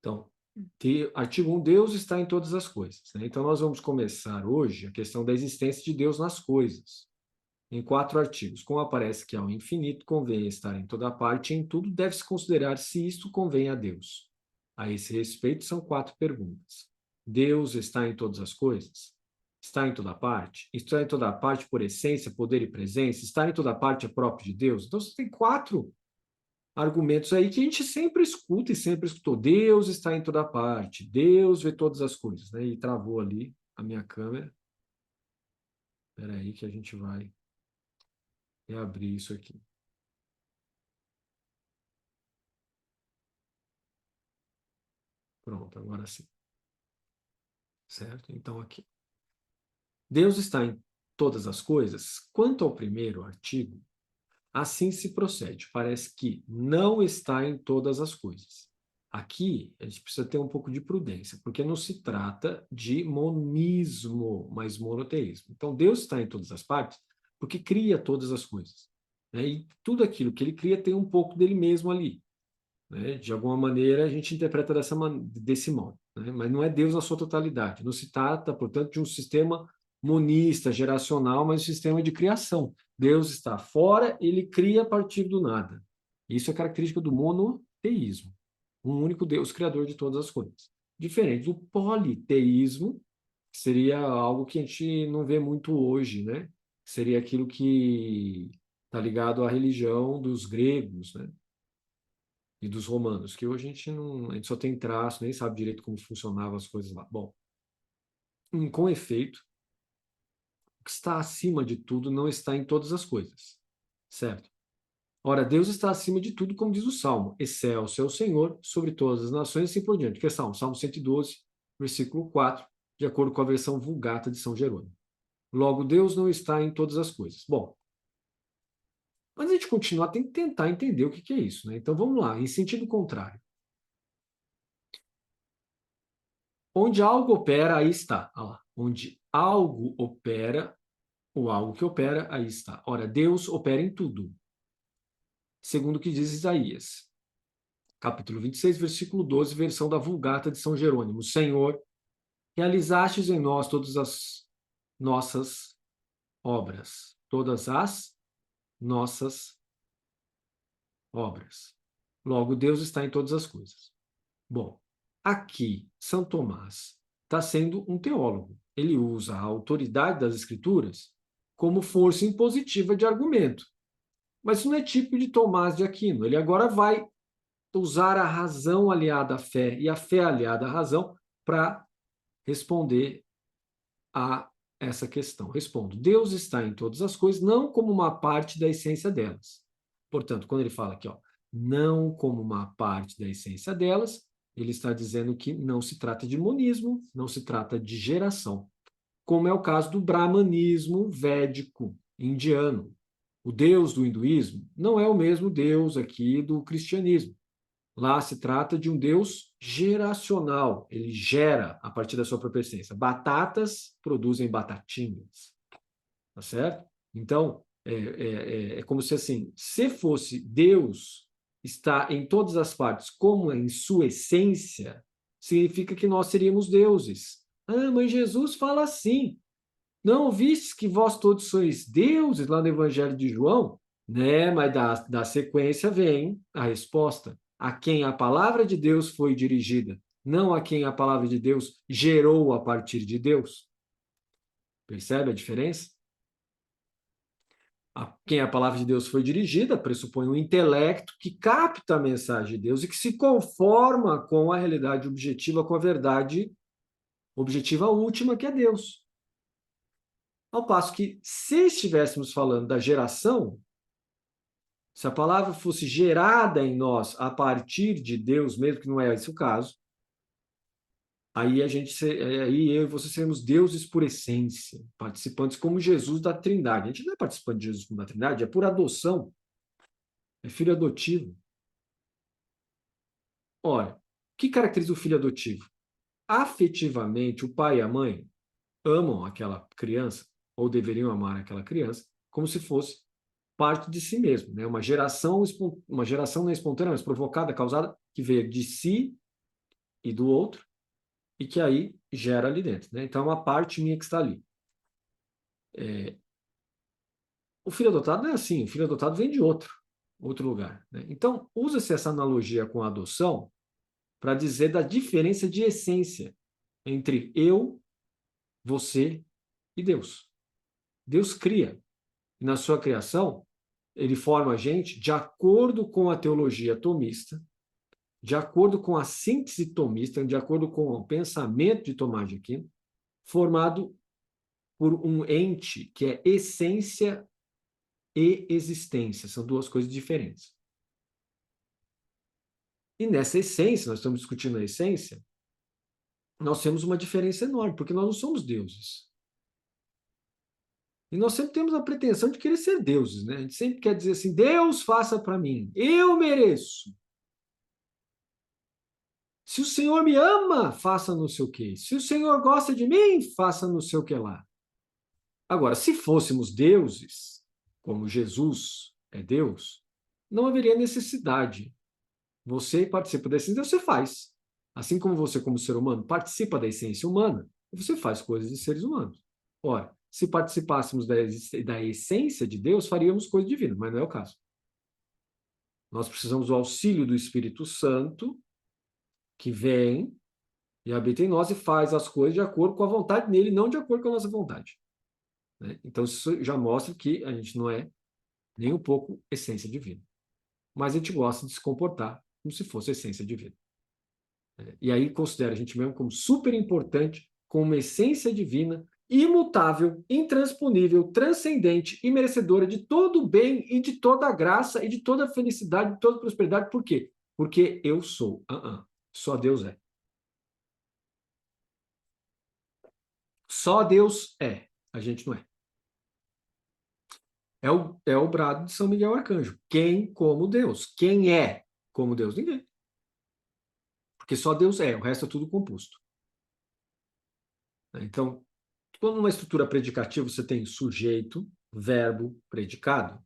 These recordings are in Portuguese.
Então, artigo 1, Deus está em todas as coisas, né? Então, nós vamos começar hoje a questão da existência de Deus nas coisas, em 4 artigos. Como aparece que ao infinito convém estar em toda parte e em tudo, deve-se considerar se isto convém a Deus. A esse respeito, são 4 perguntas. Deus está em todas as coisas? Está em toda parte? Está em toda parte por essência, poder e presença? Está em toda parte é próprio de Deus? Então, você tem 4 argumentos aí que a gente sempre escuta e sempre escutou. Deus está em toda parte, Deus vê todas as coisas, né? E travou ali a minha câmera. Espera aí que a gente vai reabrir isso aqui. Pronto, agora sim. Certo? Então, aqui. Deus está em todas as coisas? Quanto ao primeiro artigo, assim se procede. Parece que não está em todas as coisas. Aqui, a gente precisa ter um pouco de prudência, porque não se trata de monismo, mas monoteísmo. Então, Deus está em todas as partes porque cria todas as coisas, né? E tudo aquilo que ele cria tem um pouco dele mesmo ali, né? De alguma maneira, a gente interpreta desse modo, né? Mas não é Deus na sua totalidade. Não se trata, portanto, de um sistema monista, geracional, mas um sistema de criação. Deus está fora, ele cria a partir do nada. Isso é característica do monoteísmo. Um único Deus, criador de todas as coisas. Diferente do politeísmo, que seria algo que a gente não vê muito hoje, né? Seria aquilo que está ligado à religião dos gregos, né? E dos romanos, que hoje a gente só tem traço, nem sabe direito como funcionavam as coisas lá. Bom, com efeito, o que está acima de tudo não está em todas as coisas, certo? Ora, Deus está acima de tudo, como diz o Salmo, excelso é o Senhor sobre todas as nações e assim por diante, que é Salmo 112, versículo 4, de acordo com a versão Vulgata de São Jerônimo. Logo, Deus não está em todas as coisas. Bom, antes de a gente continuar, tem que tentar entender o que é isso, né? Então vamos lá, em sentido contrário. Onde algo opera, aí está. Olha lá. Onde algo opera, o algo que opera, aí está. Ora, Deus opera em tudo. Segundo o que diz Isaías, capítulo 26, versículo 12, versão da Vulgata de São Jerônimo. Senhor, realizastes em nós todas as nossas obras. Todas as nossas obras. Logo, Deus está em todas as coisas. Bom, aqui, São Tomás está sendo um teólogo. Ele usa a autoridade das Escrituras como força impositiva de argumento. Mas isso não é típico de Tomás de Aquino. Ele agora vai usar a razão aliada à fé e a fé aliada à razão para responder a essa questão. Respondo: Deus está em todas as coisas, não como uma parte da essência delas. Portanto, quando ele fala aqui, ó, não como uma parte da essência delas, ele está dizendo que não se trata de monismo, não se trata de geração, como é o caso do brahmanismo védico indiano. O Deus do hinduísmo não é o mesmo Deus aqui do cristianismo. Lá se trata de um Deus geracional. Ele gera a partir da sua própria essência. Batatas produzem batatinhas. Tá certo? Então, é como se assim, se fosse Deus está em todas as partes como em sua essência, significa que nós seríamos deuses. Ah, mas Jesus fala assim. Não vistes que vós todos sois deuses lá no Evangelho de João? Né? Mas da sequência vem a resposta. A quem a palavra de Deus foi dirigida, não a quem a palavra de Deus gerou a partir de Deus. Percebe a diferença? A quem a palavra de Deus foi dirigida pressupõe um intelecto que capta a mensagem de Deus e que se conforma com a realidade objetiva, com a verdade objetiva última, que é Deus. Ao passo que, se estivéssemos falando da geração, se a palavra fosse gerada em nós a partir de Deus, mesmo que não é esse o caso, aí aí eu e você seremos deuses por essência, participantes como Jesus da Trindade. A gente não é participante de Jesus como da Trindade, é por adoção, é filho adotivo. Ora, o que caracteriza o filho adotivo? Afetivamente, o pai e a mãe amam aquela criança, ou deveriam amar aquela criança, como se fosse parte de si mesmo, né? Uma geração não espontânea, mas provocada, causada, que veio de si e do outro, e que aí gera ali dentro, né? Então, é uma parte minha que está ali. O filho adotado não é assim, o filho adotado vem de outro lugar, né? Então, usa-se essa analogia com a adoção para dizer da diferença de essência entre eu, você e Deus. Deus cria, e na sua criação, ele forma a gente de acordo com a teologia tomista, de acordo com a síntese tomista, de acordo com o pensamento de Tomás de Aquino, formado por um ente que é essência e existência. São duas coisas diferentes. E nessa essência, nós estamos discutindo a essência, nós temos uma diferença enorme, porque nós não somos deuses. E nós sempre temos a pretensão de querer ser deuses, né? A gente sempre quer dizer assim, Deus faça para mim, eu mereço. Se o Senhor me ama, faça não sei o quê. Se o Senhor gosta de mim, faça não sei o que lá. Agora, se fôssemos deuses, como Jesus é Deus, não haveria necessidade. Você participa da essência, você faz. Assim como você, como ser humano, participa da essência humana, você faz coisas de seres humanos. Ora, se participássemos da essência de Deus, faríamos coisa divina, mas não é o caso. Nós precisamos do auxílio do Espírito Santo, que vem e habita em nós e faz as coisas de acordo com a vontade dele, não de acordo com a nossa vontade. Né? Então, isso já mostra que a gente não é nem um pouco essência divina. Mas a gente gosta de se comportar como se fosse essência divina. E aí considera a gente mesmo como super importante, como uma essência divina, imutável, intransponível, transcendente e merecedora de todo o bem e de toda a graça e de toda a felicidade, de toda a prosperidade. Por quê? Porque eu sou. Só Deus é. Só Deus é. A gente não é. É o brado de São Miguel Arcanjo. Quem como Deus? Quem é como Deus? Ninguém. Porque só Deus é, o resto é tudo composto. Então, quando numa estrutura predicativa você tem sujeito, verbo, predicado,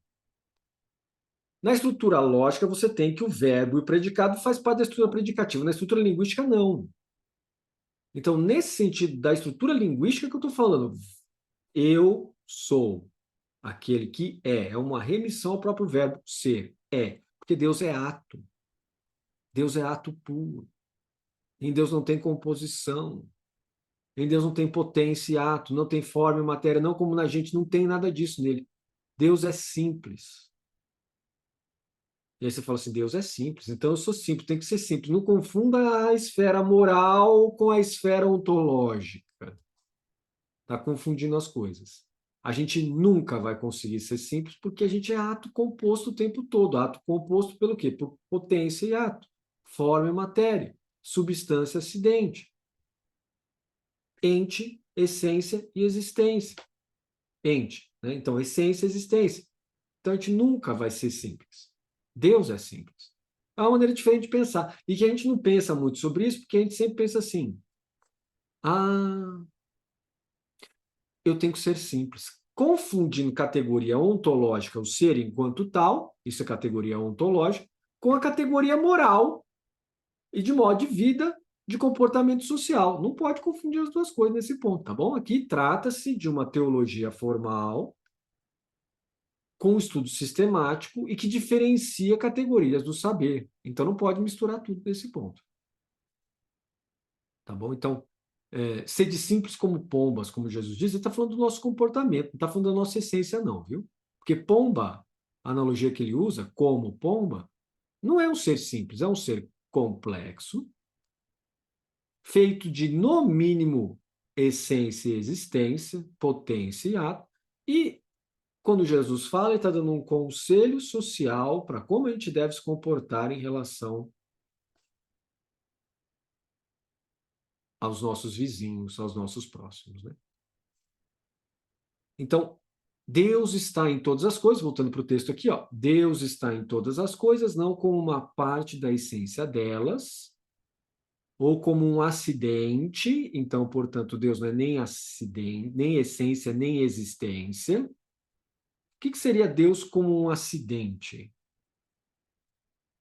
na estrutura lógica você tem que o verbo e o predicado faz parte da estrutura predicativa. Na estrutura linguística, não. Então, nesse sentido da estrutura linguística que eu estou falando, eu sou aquele que é. É uma remissão ao próprio verbo ser, é. Porque Deus é ato. Deus é ato puro. Em Deus não tem composição. Em Deus não tem potência e ato, não tem forma e matéria, não como na gente, não tem nada disso nele. Deus é simples. E aí você fala assim, Deus é simples, então eu sou simples, tem que ser simples. Não confunda a esfera moral com a esfera ontológica. Está confundindo as coisas. A gente nunca vai conseguir ser simples porque a gente é ato composto o tempo todo. Ato composto pelo quê? Por potência e ato. Forma e matéria. Substância, acidente. Ente, essência e existência. Ente, né? Então, essência e existência. Então, a gente nunca vai ser simples. Deus é simples. Há uma maneira diferente de pensar. E que a gente não pensa muito sobre isso, porque a gente sempre pensa assim: ah, eu tenho que ser simples. Confundindo categoria ontológica, o ser enquanto tal, isso é categoria ontológica, com a categoria moral e de modo de vida, de comportamento social. Não pode confundir as duas coisas nesse ponto, tá bom? Aqui trata-se de uma teologia formal com um estudo sistemático e que diferencia categorias do saber. Então, não pode misturar tudo nesse ponto. Tá bom? Então, sede simples como pombas, como Jesus diz, ele está falando do nosso comportamento, não está falando da nossa essência, não, viu? Porque pomba, a analogia que ele usa, como pomba, não é um ser simples, é um ser complexo, feito de, no mínimo, essência e existência, potência e ato, e quando Jesus fala, ele está dando um conselho social para como a gente deve se comportar em relação aos nossos vizinhos, aos nossos próximos, né? Então, Deus está em todas as coisas, voltando para o texto aqui, ó. Deus está em todas as coisas, não como uma parte da essência delas, ou como um acidente, então, portanto, Deus não é nem acidente, nem essência, nem existência. O que seria Deus como um acidente?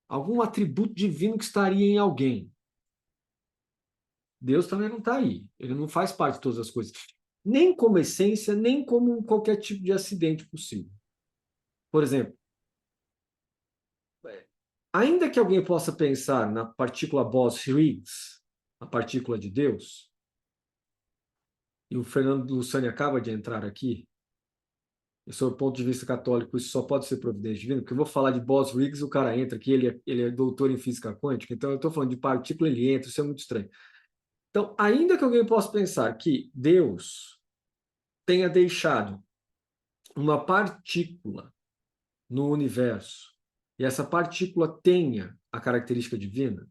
Algum atributo divino que estaria em alguém. Deus também não está aí. Ele não faz parte de todas as coisas. Nem como essência, nem como qualquer tipo de acidente possível. Por exemplo, ainda que alguém possa pensar na partícula Bose-Higgs, a partícula de Deus, e o Fernando Luciani acaba de entrar aqui, e sob o ponto de vista católico, isso só pode ser providência divina, porque eu vou falar de Bose-Higgs, o cara entra aqui, ele é doutor em física quântica, então eu estou falando de partícula, ele entra, isso é muito estranho. Então, ainda que alguém possa pensar que Deus tenha deixado uma partícula no universo e essa partícula tenha a característica divina,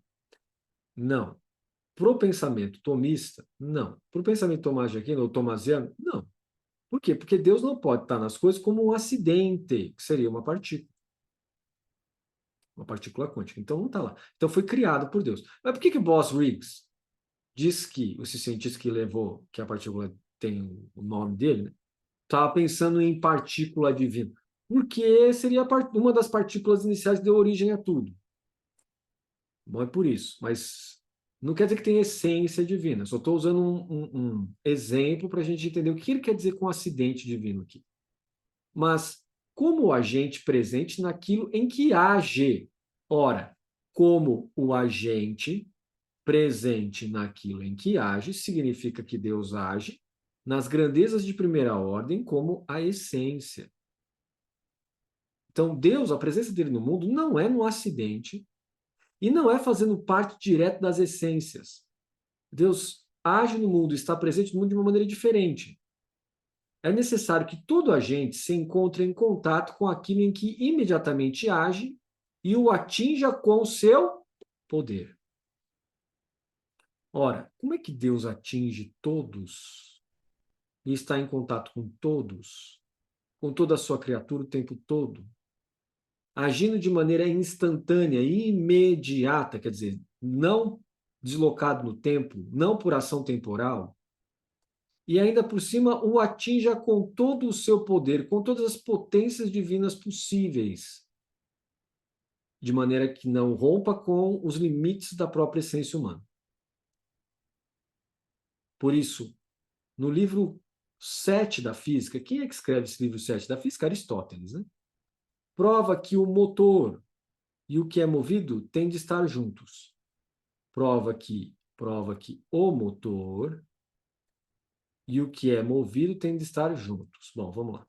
não. Para o pensamento tomista, não. Para o pensamento Tomás de Aquino ou tomasiano, não. Por quê? Porque Deus não pode estar nas coisas como um acidente, que seria uma partícula quântica. Então não está lá. Então foi criado por Deus. Mas por que que Bose-Higgs diz que, esse cientista que levou, que a partícula tem o nome dele, né, estava pensando em partícula divina? Porque seria uma das partículas iniciais que deu origem a tudo. Bom, é por isso. Mas não quer dizer que tem essência divina. Só estou usando um exemplo para a gente entender o que ele quer dizer com acidente divino aqui. Mas como agente presente naquilo em que age. Ora, como o agente presente naquilo em que age, significa que Deus age nas grandezas de primeira ordem como a essência. Então, Deus, a presença dele no mundo, não é no acidente e não é fazendo parte direto das essências. Deus age no mundo, está presente no mundo de uma maneira diferente. É necessário que todo agente se encontre em contato com aquilo em que imediatamente age e o atinja com o seu poder. Ora, como é que Deus atinge todos e está em contato com todos, com toda a sua criatura o tempo todo, agindo de maneira instantânea e imediata, quer dizer, não deslocado no tempo, não por ação temporal, e ainda por cima o atinja com todo o seu poder, com todas as potências divinas possíveis, de maneira que não rompa com os limites da própria essência humana. Por isso, no livro 7 da física, quem é que escreve esse livro 7 da física? Aristóteles, né? Prova que o motor e o que é movido têm de estar juntos. Prova que o motor e o que é movido têm de estar juntos. Bom, vamos lá.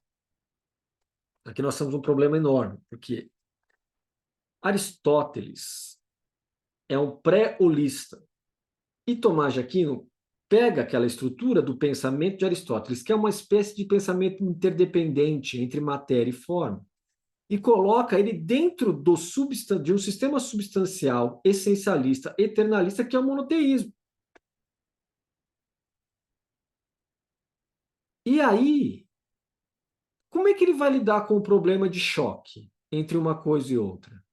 Aqui nós temos um problema enorme, porque Aristóteles é um pré-holista. E Tomás de Aquino pega aquela estrutura do pensamento de Aristóteles, que é uma espécie de pensamento interdependente entre matéria e forma, e coloca ele dentro de um sistema substancial, essencialista, eternalista, que é o monoteísmo. E aí, como é que ele vai lidar com o problema de choque entre uma coisa e outra?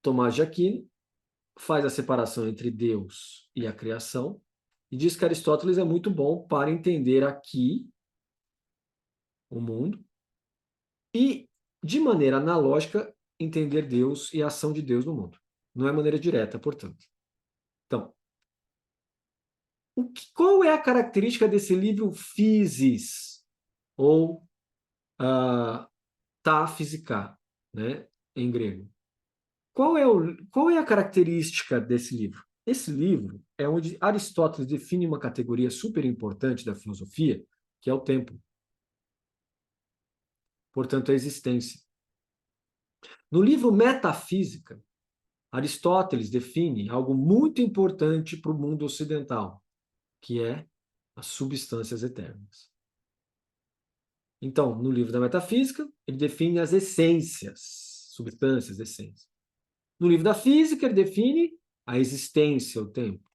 Tomás de Aquino faz a separação entre Deus e a criação e diz que Aristóteles é muito bom para entender aqui o mundo e, de maneira analógica, entender Deus e a ação de Deus no mundo. Não é maneira direta, portanto. Então, qual é a característica desse livro Physis, ou tá física, né, em grego? Qual é a característica desse livro? Esse livro é onde Aristóteles define uma categoria super importante da filosofia, que é o tempo. Portanto, a existência. No livro Metafísica, Aristóteles define algo muito importante para o mundo ocidental, que é as substâncias eternas. Então, no livro da Metafísica, ele define as essências, substâncias, essências. No livro da Física, ele define a existência, o tempo.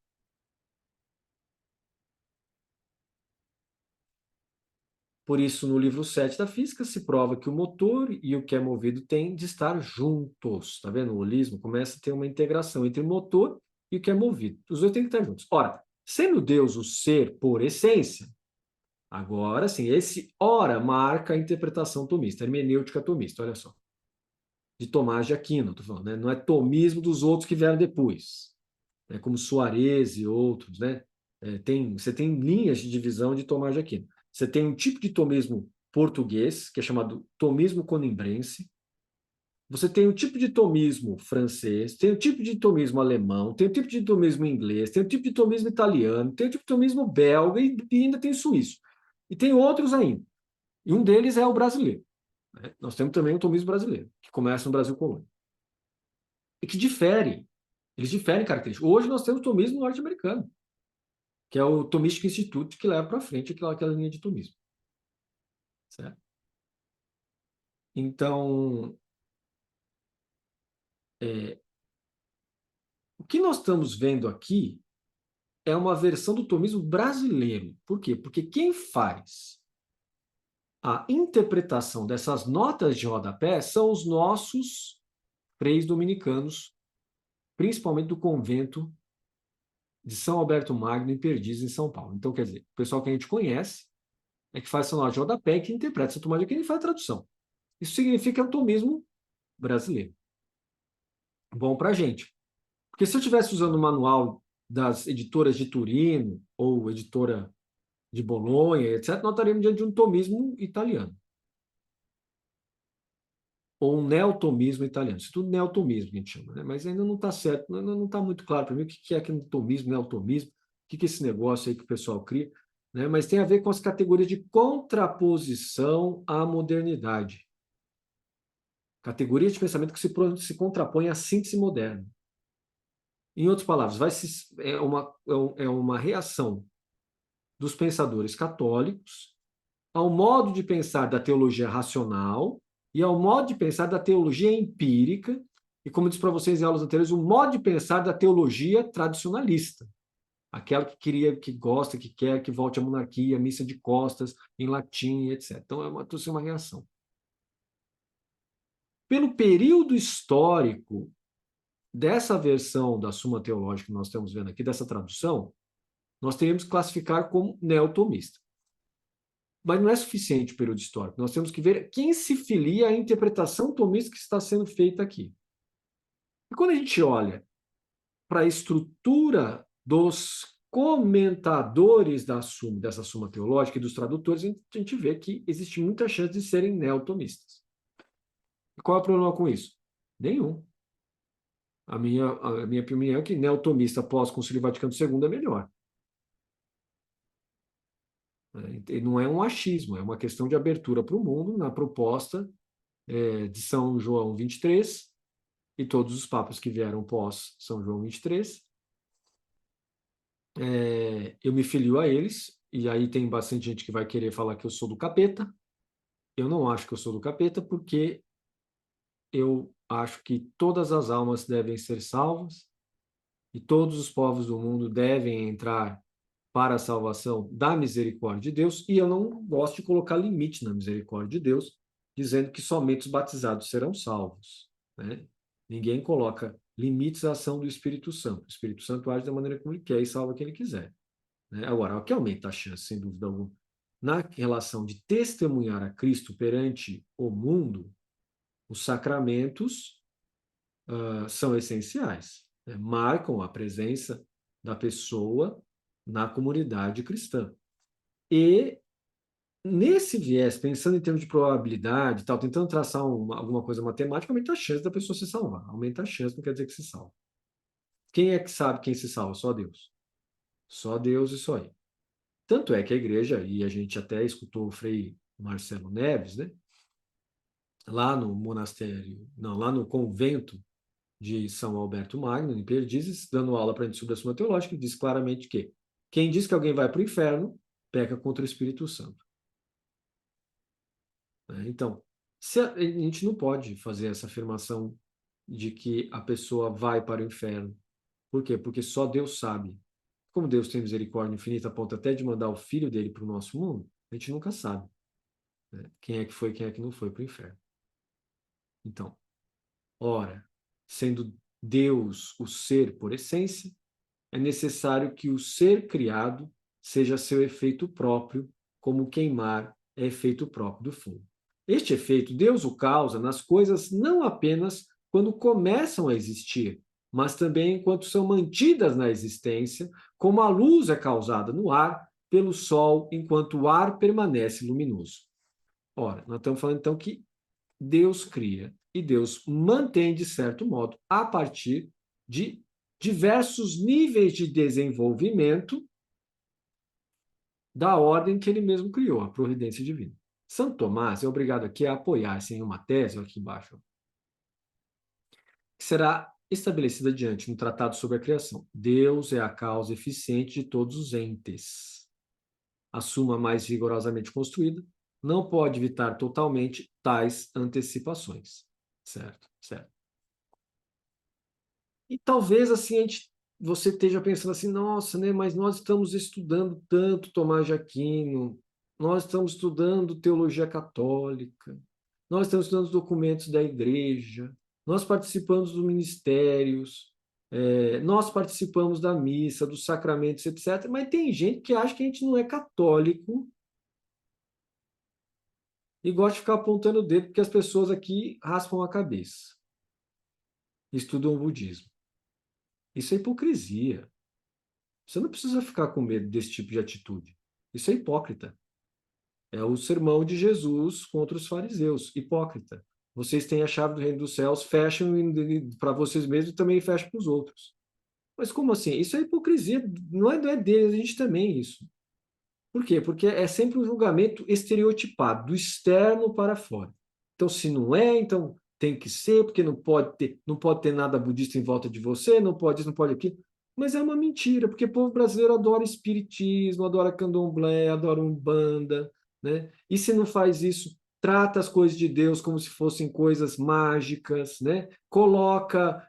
Por isso, no livro 7 da Física, se prova que o motor e o que é movido têm de estar juntos. Está vendo? O holismo começa a ter uma integração entre o motor e o que é movido. Os dois têm que estar juntos. Ora, sendo Deus o ser por essência, agora sim, esse ora marca a interpretação tomista, a hermenêutica tomista, olha só. De Tomás de Aquino, estou falando, né? Não é tomismo dos outros que vieram depois. né, como Suarez e outros, né? Você tem linhas de divisão de Tomás de Aquino. Você tem um tipo de tomismo português, que é chamado tomismo conimbrense. Você tem o tipo de tomismo francês, tem o tipo de tomismo alemão, tem o tipo de tomismo inglês, tem o tipo de tomismo italiano, tem o tipo de tomismo belga e ainda tem suíço. E tem outros ainda. E um deles é o brasileiro, né? Nós temos também o tomismo brasileiro, que começa no Brasil colônia. E que difere, eles diferem em características. Hoje nós temos o tomismo norte-americano, que é o Thomistic Institute, que leva para frente aquela linha de tomismo. Certo? Então, o que nós estamos vendo aqui é uma versão do tomismo brasileiro. Por quê? Porque quem faz a interpretação dessas notas de rodapé são os nossos freis dominicanos, principalmente do convento de São Alberto Magno em Perdizes, em São Paulo. Então, quer dizer, o pessoal que a gente conhece é que faz essa nota de rodapé e que interpreta essa Tomás de Aquino e faz a tradução. Isso significa o tomismo brasileiro. Bom para a gente. Porque se eu estivesse usando o manual das editoras de Turino ou editora de Bolonha, etc., nós estaríamos diante de um tomismo italiano. Ou um neotomismo italiano. Isso tudo neotomismo que a gente chama, né? Mas ainda não está certo, não está muito claro para mim o que é aquele tomismo, neotomismo, o que é esse negócio aí que o pessoal cria, né? Mas tem a ver com as categorias de contraposição à modernidade. Categorias de pensamento que se contrapõem à síntese moderna. Em outras palavras, é uma reação dos pensadores católicos ao modo de pensar da teologia racional e ao modo de pensar da teologia empírica, e como eu disse para vocês em aulas anteriores, o modo de pensar da teologia tradicionalista, aquela que queria, que gosta, que quer que volte à monarquia, missa de costas, em latim, etc. Então, trouxe uma reação. Pelo período histórico dessa versão da Suma Teológica que nós estamos vendo aqui, dessa tradução, nós teríamos que classificar como neotomista. Mas não é suficiente o período histórico. Nós temos que ver quem se filia à interpretação tomista que está sendo feita aqui. E quando a gente olha para a estrutura dos comentadores dessa Suma Teológica e dos tradutores, a gente vê que existe muita chance de serem neotomistas. E qual é o problema com isso? Nenhum. A minha opinião é que neotomista pós-Concílio Vaticano II é melhor. E não é um achismo, é uma questão de abertura para o mundo na proposta de São João 23 e todos os papas que vieram pós São João 23. Eu me filio a eles, e aí tem bastante gente que vai querer falar que eu sou do capeta. Eu não acho que eu sou do capeta, porque eu acho que todas as almas devem ser salvas e todos os povos do mundo devem entrar para a salvação da misericórdia de Deus, e eu não gosto de colocar limite na misericórdia de Deus, dizendo que somente os batizados serão salvos, né? Ninguém coloca limites à ação do Espírito Santo. O Espírito Santo age da maneira como ele quer e salva quem ele quiser, né? Agora, o que aumenta a chance, sem dúvida alguma, na relação de testemunhar a Cristo perante o mundo, os sacramentos são essenciais, né? Marcam a presença da pessoa na comunidade cristã. E nesse viés, pensando em termos de probabilidade, tal, tentando traçar alguma coisa matemática, aumenta a chance da pessoa se salvar. Aumenta a chance, não quer dizer que se salva. Quem é que sabe quem se salva? Só Deus. Só Deus e só Ele. Tanto é que a igreja, e a gente até escutou o Frei Marcelo Neves, né? Lá no monastério, não, lá no convento de São Alberto Magno, em Perdizes, dando aula para a gente sobre a Suma Teológica, diz claramente que quem diz que alguém vai para o inferno peca contra o Espírito Santo. Então, a gente não pode fazer essa afirmação de que a pessoa vai para o inferno. Por quê? Porque só Deus sabe. Como Deus tem misericórdia infinita, a ponto até de mandar o Filho dele para o nosso mundo, a gente nunca sabe, né? Quem é que foi, quem é que não foi para o inferno. Então, ora, sendo Deus o ser por essência, é necessário que o ser criado seja seu efeito próprio, como queimar é efeito próprio do fogo. Este efeito Deus o causa nas coisas não apenas quando começam a existir, mas também enquanto são mantidas na existência, como a luz é causada no ar pelo Sol enquanto o ar permanece luminoso. Ora, nós estamos falando então que Deus cria e Deus mantém, de certo modo, a partir de diversos níveis de desenvolvimento da ordem que ele mesmo criou, a providência divina. São Tomás é obrigado aqui a apoiar-se em uma tese, aqui embaixo, que será estabelecida adiante no Tratado sobre a Criação. Deus é a causa eficiente de todos os entes. A suma mais rigorosamente construída não pode evitar totalmente tais antecipações. Certo, certo. E talvez assim você esteja pensando assim, nossa, né, mas nós estamos estudando tanto Tomás de Aquino, nós estamos estudando teologia católica, nós estamos estudando os documentos da igreja, nós participamos dos ministérios, nós participamos da missa, dos sacramentos, etc. Mas tem gente que acha que a gente não é católico e gosta de ficar apontando o dedo porque as pessoas aqui raspam a cabeça, estudam o budismo. Isso é hipocrisia. Você não precisa ficar com medo desse tipo de atitude. Isso é hipócrita. É o sermão de Jesus contra os fariseus. Hipócrita. Vocês têm a chave do reino dos céus, fecham para vocês mesmos e também fecham para os outros. Mas como assim? Isso é hipocrisia. Não é deles, a gente também isso. Por quê? Porque é sempre um julgamento estereotipado, do externo para fora. Então, se não é, então tem que ser, porque não pode ter nada budista em volta de você, não pode isso, não pode aquilo. Mas é uma mentira, porque o povo brasileiro adora espiritismo, adora candomblé, adora umbanda, né? E se não faz isso, trata as coisas de Deus como se fossem coisas mágicas, né? Coloca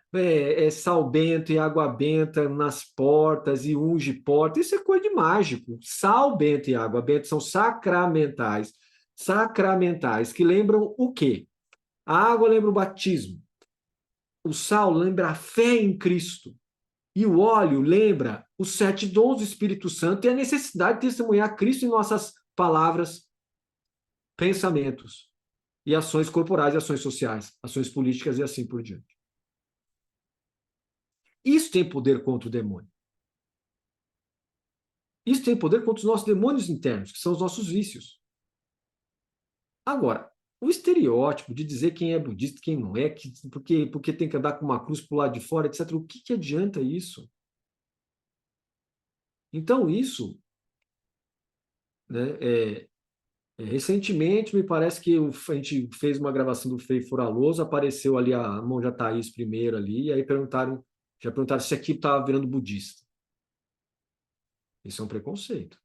sal bento e água benta nas portas e unge portas. Isso é coisa de mágico. Sal bento e água benta são sacramentais. Sacramentais, que lembram o quê? A água lembra o batismo. O sal lembra a fé em Cristo. E o óleo lembra os 7 dons do Espírito Santo e a necessidade de testemunhar Cristo em nossas palavras, pensamentos e ações corporais e ações sociais, ações políticas e assim por diante. Isso tem poder contra o demônio. Isso tem poder contra os nossos demônios internos, que são os nossos vícios. Agora, o estereótipo de dizer quem é budista e quem não é, porque tem que andar com uma cruz para o lado de fora, etc., o que adianta isso? Então, isso, né, recentemente, me parece que a gente fez uma gravação do Frei Furaloso, apareceu ali a Monja Thaís primeiro ali, e aí já perguntaram se aqui estava virando budista. Isso é um preconceito.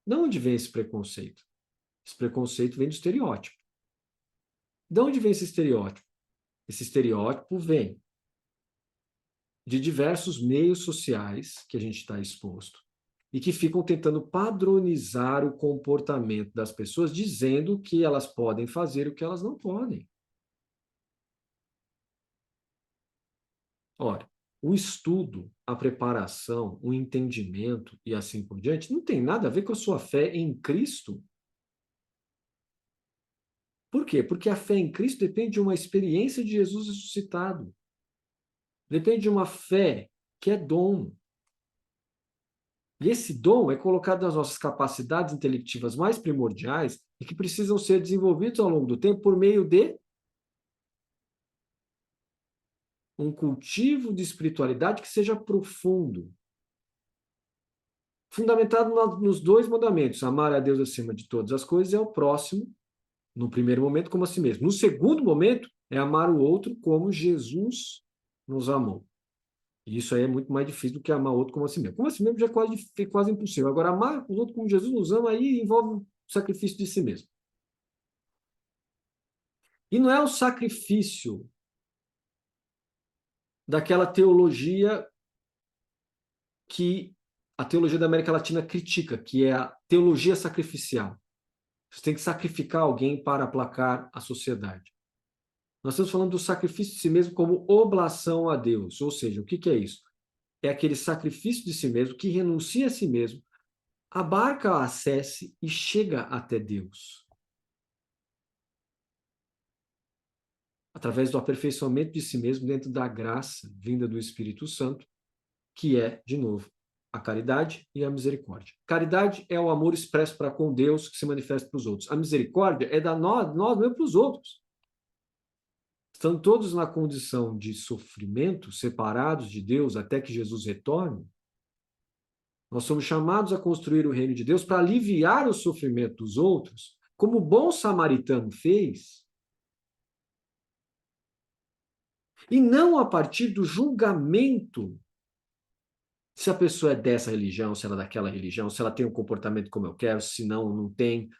De onde vem esse preconceito? Esse preconceito vem do estereótipo. De onde vem esse estereótipo? Esse estereótipo vem de diversos meios sociais que a gente está exposto e que ficam tentando padronizar o comportamento das pessoas, dizendo que elas podem fazer o que elas não podem. Ora, o estudo, a preparação, o entendimento e assim por diante não tem nada a ver com a sua fé em Cristo. Por quê? Porque a fé em Cristo depende de uma experiência de Jesus ressuscitado. Depende de uma fé que é dom. E esse dom é colocado nas nossas capacidades intelectivas mais primordiais e que precisam ser desenvolvidos ao longo do tempo por meio de um cultivo de espiritualidade que seja profundo, fundamentado nos 2 mandamentos: amar a Deus acima de todas as coisas e ao próximo, no primeiro momento, como a si mesmo. No segundo momento, é amar o outro como Jesus nos amou. E isso aí é muito mais difícil do que amar o outro como a si mesmo. Como a si mesmo já é quase impossível. Agora, amar o outro como Jesus nos ama, aí envolve o sacrifício de si mesmo. E não é o sacrifício daquela teologia que a teologia da América Latina critica, que é a teologia sacrificial. Você tem que sacrificar alguém para aplacar a sociedade. Nós estamos falando do sacrifício de si mesmo como oblação a Deus. Ou seja, o que é isso? É aquele sacrifício de si mesmo que renuncia a si mesmo, abarca a acesse e chega até Deus. através do aperfeiçoamento de si mesmo dentro da graça vinda do Espírito Santo, que é, de novo, a caridade e a misericórdia. Caridade é o amor expresso para com Deus que se manifesta para os outros. A misericórdia é da nós mesmo para os outros. Estão todos na condição de sofrimento, separados de Deus até que Jesus retorne. Nós somos chamados a construir o reino de Deus para aliviar o sofrimento dos outros, como o bom samaritano fez, e não a partir do julgamento se a pessoa é dessa religião, se ela é daquela religião, se ela tem um comportamento como eu quero, se não, não tem.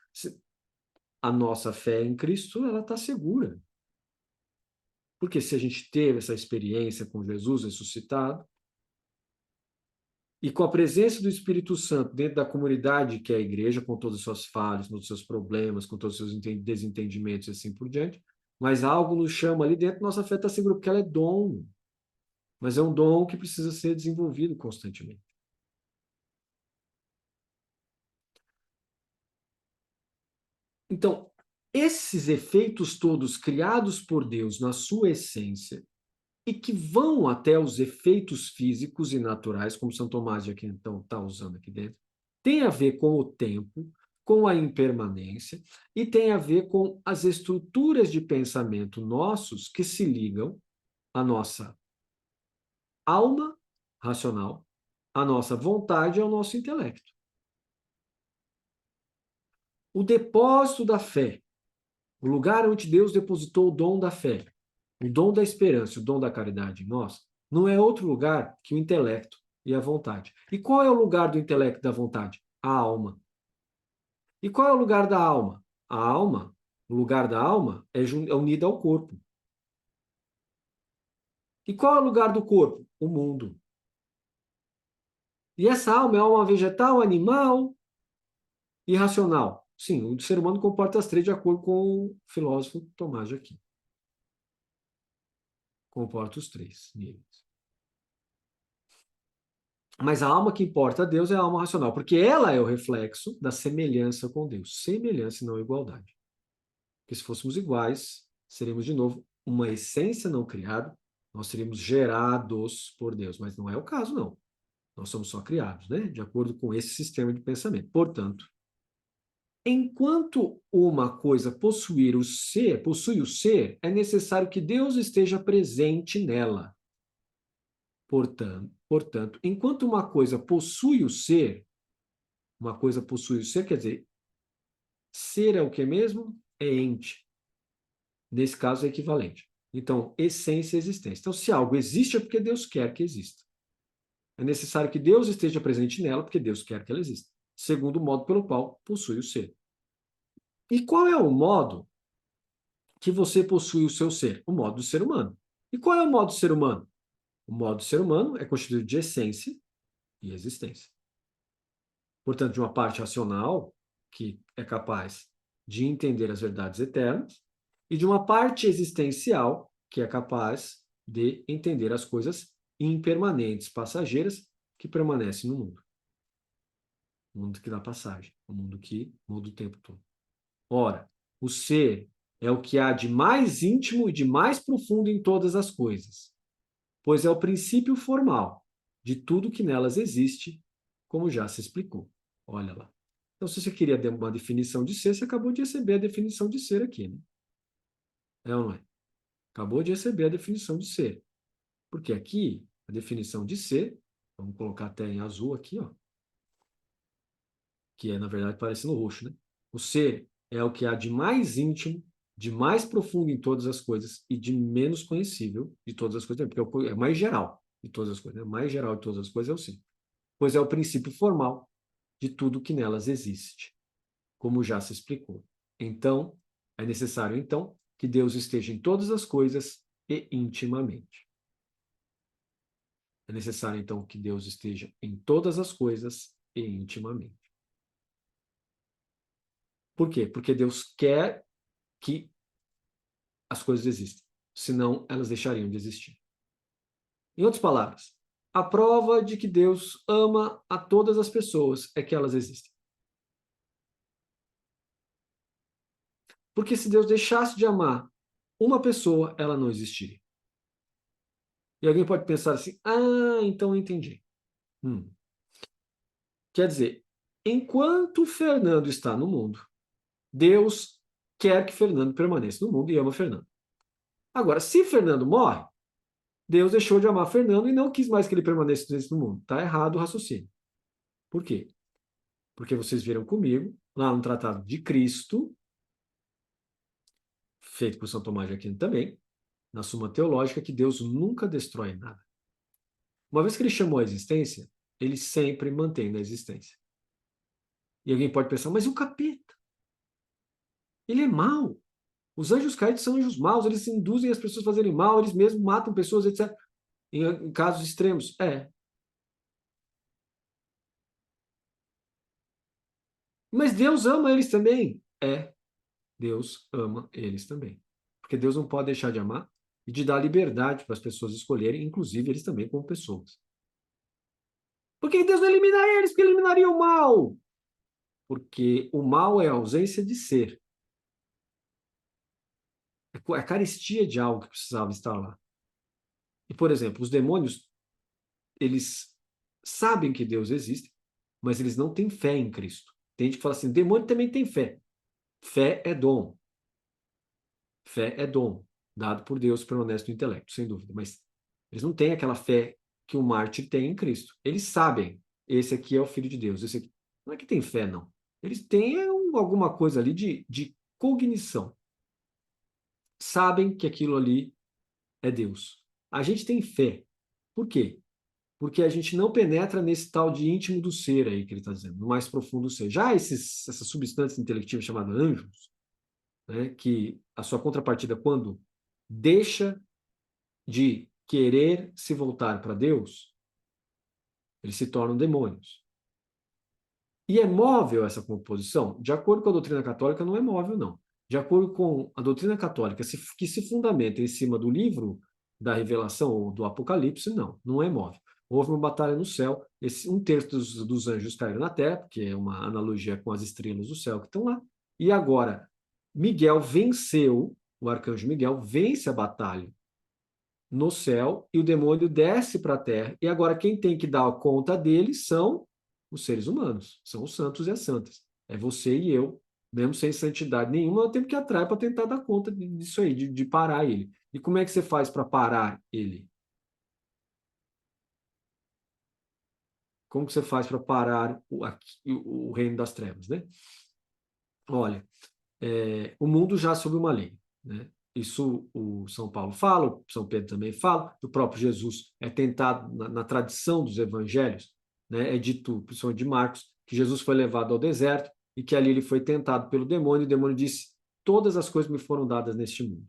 A nossa fé em Cristo, ela está segura. Porque se a gente teve essa experiência com Jesus ressuscitado, e com a presença do Espírito Santo dentro da comunidade que é a igreja, com todas as suas falhas, com todos os seus problemas, com todos os seus desentendimentos e assim por diante, mas algo nos chama ali dentro, nossa fé está segura, porque ela é dom. Mas é um dom que precisa ser desenvolvido constantemente. Então, esses efeitos todos criados por Deus na sua essência, e que vão até os efeitos físicos e naturais, como São Tomás de Aquino então está usando aqui dentro, tem a ver com o tempo, com a impermanência, e tem a ver com as estruturas de pensamento nossos que se ligam à nossa alma racional, à nossa vontade e ao nosso intelecto. O depósito da fé, o lugar onde Deus depositou o dom da fé, o dom da esperança, o dom da caridade em nós, não é outro lugar que o intelecto e a vontade. E qual é o lugar do intelecto e da vontade? A alma. E qual é o lugar da alma? A alma, o lugar da alma é unida ao corpo. E qual é o lugar do corpo? O mundo. E essa alma é alma vegetal, animal e racional. Sim, o ser humano comporta as três de acordo com o filósofo Tomás de Aquino. Comporta os três níveis. Mas a alma que importa a Deus é a alma racional, porque ela é o reflexo da semelhança com Deus. Semelhança e não igualdade. Porque se fôssemos iguais, seríamos, de novo, uma essência não criada, nós seríamos gerados por Deus. Mas não é o caso, não. Nós somos só criados, né? De acordo com esse sistema de pensamento. Portanto, enquanto uma coisa possui o ser, é necessário que Deus esteja presente nela. Portanto, enquanto uma coisa possui o ser quer dizer, ser é o que mesmo? É ente. Nesse caso é equivalente. Então, essência e existência. Então, se algo existe é porque Deus quer que exista. É necessário que Deus esteja presente nela porque Deus quer que ela exista. Segundo o modo pelo qual possui o ser. E qual é o modo que você possui o seu ser? O modo do ser humano. E qual é o modo do ser humano? O modo do ser humano é constituído de essência e existência. Portanto, de uma parte racional, que é capaz de entender as verdades eternas, e de uma parte existencial, que é capaz de entender as coisas impermanentes, passageiras, que permanecem no mundo. O mundo que dá passagem, o mundo que muda o tempo todo. Ora, o ser é o que há de mais íntimo e de mais profundo em todas as coisas, pois é o princípio formal de tudo que nelas existe, como já se explicou. Olha lá. Então, se você queria uma definição de ser, você acabou de receber a definição de ser aqui, né? É ou não é? Acabou de receber a definição de ser. Porque aqui, a definição de ser, vamos colocar até em azul aqui, ó, que é, na verdade, parecendo roxo, né? O ser é o que há de mais íntimo, de mais profundo em todas as coisas e de menos conhecível de todas as coisas, porque é o mais geral de todas as coisas, né? O mais geral de todas as coisas é o ser. Pois é o princípio formal de tudo que nelas existe, como já se explicou. Então, é necessário, então, que Deus esteja em todas as coisas e intimamente. É necessário, então, que Deus esteja em todas as coisas e intimamente. Por quê? Porque Deus quer que as coisas existam. Senão, elas deixariam de existir. Em outras palavras, a prova de que Deus ama a todas as pessoas é que elas existem. Porque se Deus deixasse de amar uma pessoa, ela não existiria. E alguém pode pensar assim, então eu entendi. Quer dizer, enquanto Fernando está no mundo, Deus quer que Fernando permaneça no mundo e ama Fernando. Agora, se Fernando morre, Deus deixou de amar Fernando e não quis mais que ele permanecesse no mundo. Está errado o raciocínio. Por quê? Porque vocês viram comigo, lá no Tratado de Cristo, feito por São Tomás de Aquino também, na Suma Teológica, que Deus nunca destrói nada. Uma vez que ele chamou a existência, ele sempre mantém na existência. E alguém pode pensar, mas e o capeta? Ele é mau. Os anjos caídos são anjos maus, eles induzem as pessoas a fazerem mal, eles mesmos matam pessoas, etc. Em casos extremos. Mas Deus ama eles também. Deus ama eles também. Porque Deus não pode deixar de amar e de dar liberdade para as pessoas escolherem, inclusive eles também como pessoas. Por que Deus não elimina eles? Porque eliminaria o mal. Porque o mal é a ausência de ser. É a carestia de algo que precisava estar lá. E, por exemplo, os demônios, eles sabem que Deus existe, mas eles não têm fé em Cristo. Tem gente que fala assim, demônio também tem fé. Fé é dom. Fé é dom, dado por Deus para o honesto intelecto, sem dúvida. Mas eles não têm aquela fé que o mártir tem em Cristo. Eles sabem, esse aqui é o Filho de Deus. Esse aqui. Não é que tem fé, não. Eles têm alguma coisa ali de cognição. Sabem que aquilo ali é Deus. A gente tem fé. Por quê? Porque a gente não penetra nesse tal de íntimo do ser aí que ele está dizendo, no mais profundo do ser. Já essas substâncias intelectivas chamadas anjos, né, que a sua contrapartida, quando deixa de querer se voltar para Deus, eles se tornam demônios. E é móvel essa composição? De acordo com a doutrina católica, não é móvel, não. De acordo com a doutrina católica, que se fundamenta em cima do livro da Revelação ou do Apocalipse, não é móvel. Houve uma batalha no céu, um terço dos anjos caíram na terra, que é uma analogia com as estrelas do céu que estão lá, e agora Miguel venceu, o arcanjo Miguel vence a batalha no céu e o demônio desce para a terra. E agora quem tem que dar conta dele são os seres humanos, são os santos e as santas. É você e eu, mesmo sem santidade nenhuma, nós temos que ir atrás para tentar dar conta disso aí, de parar ele. E como é que você faz para parar ele? Como que você faz para parar o reino das trevas, né? Olha, o mundo já sob uma lei, né? Isso o São Paulo fala, o São Pedro também fala, o próprio Jesus é tentado na tradição dos evangelhos, né? É dito, principalmente de Marcos, que Jesus foi levado ao deserto e que ali ele foi tentado pelo demônio, e o demônio disse: todas as coisas me foram dadas neste mundo.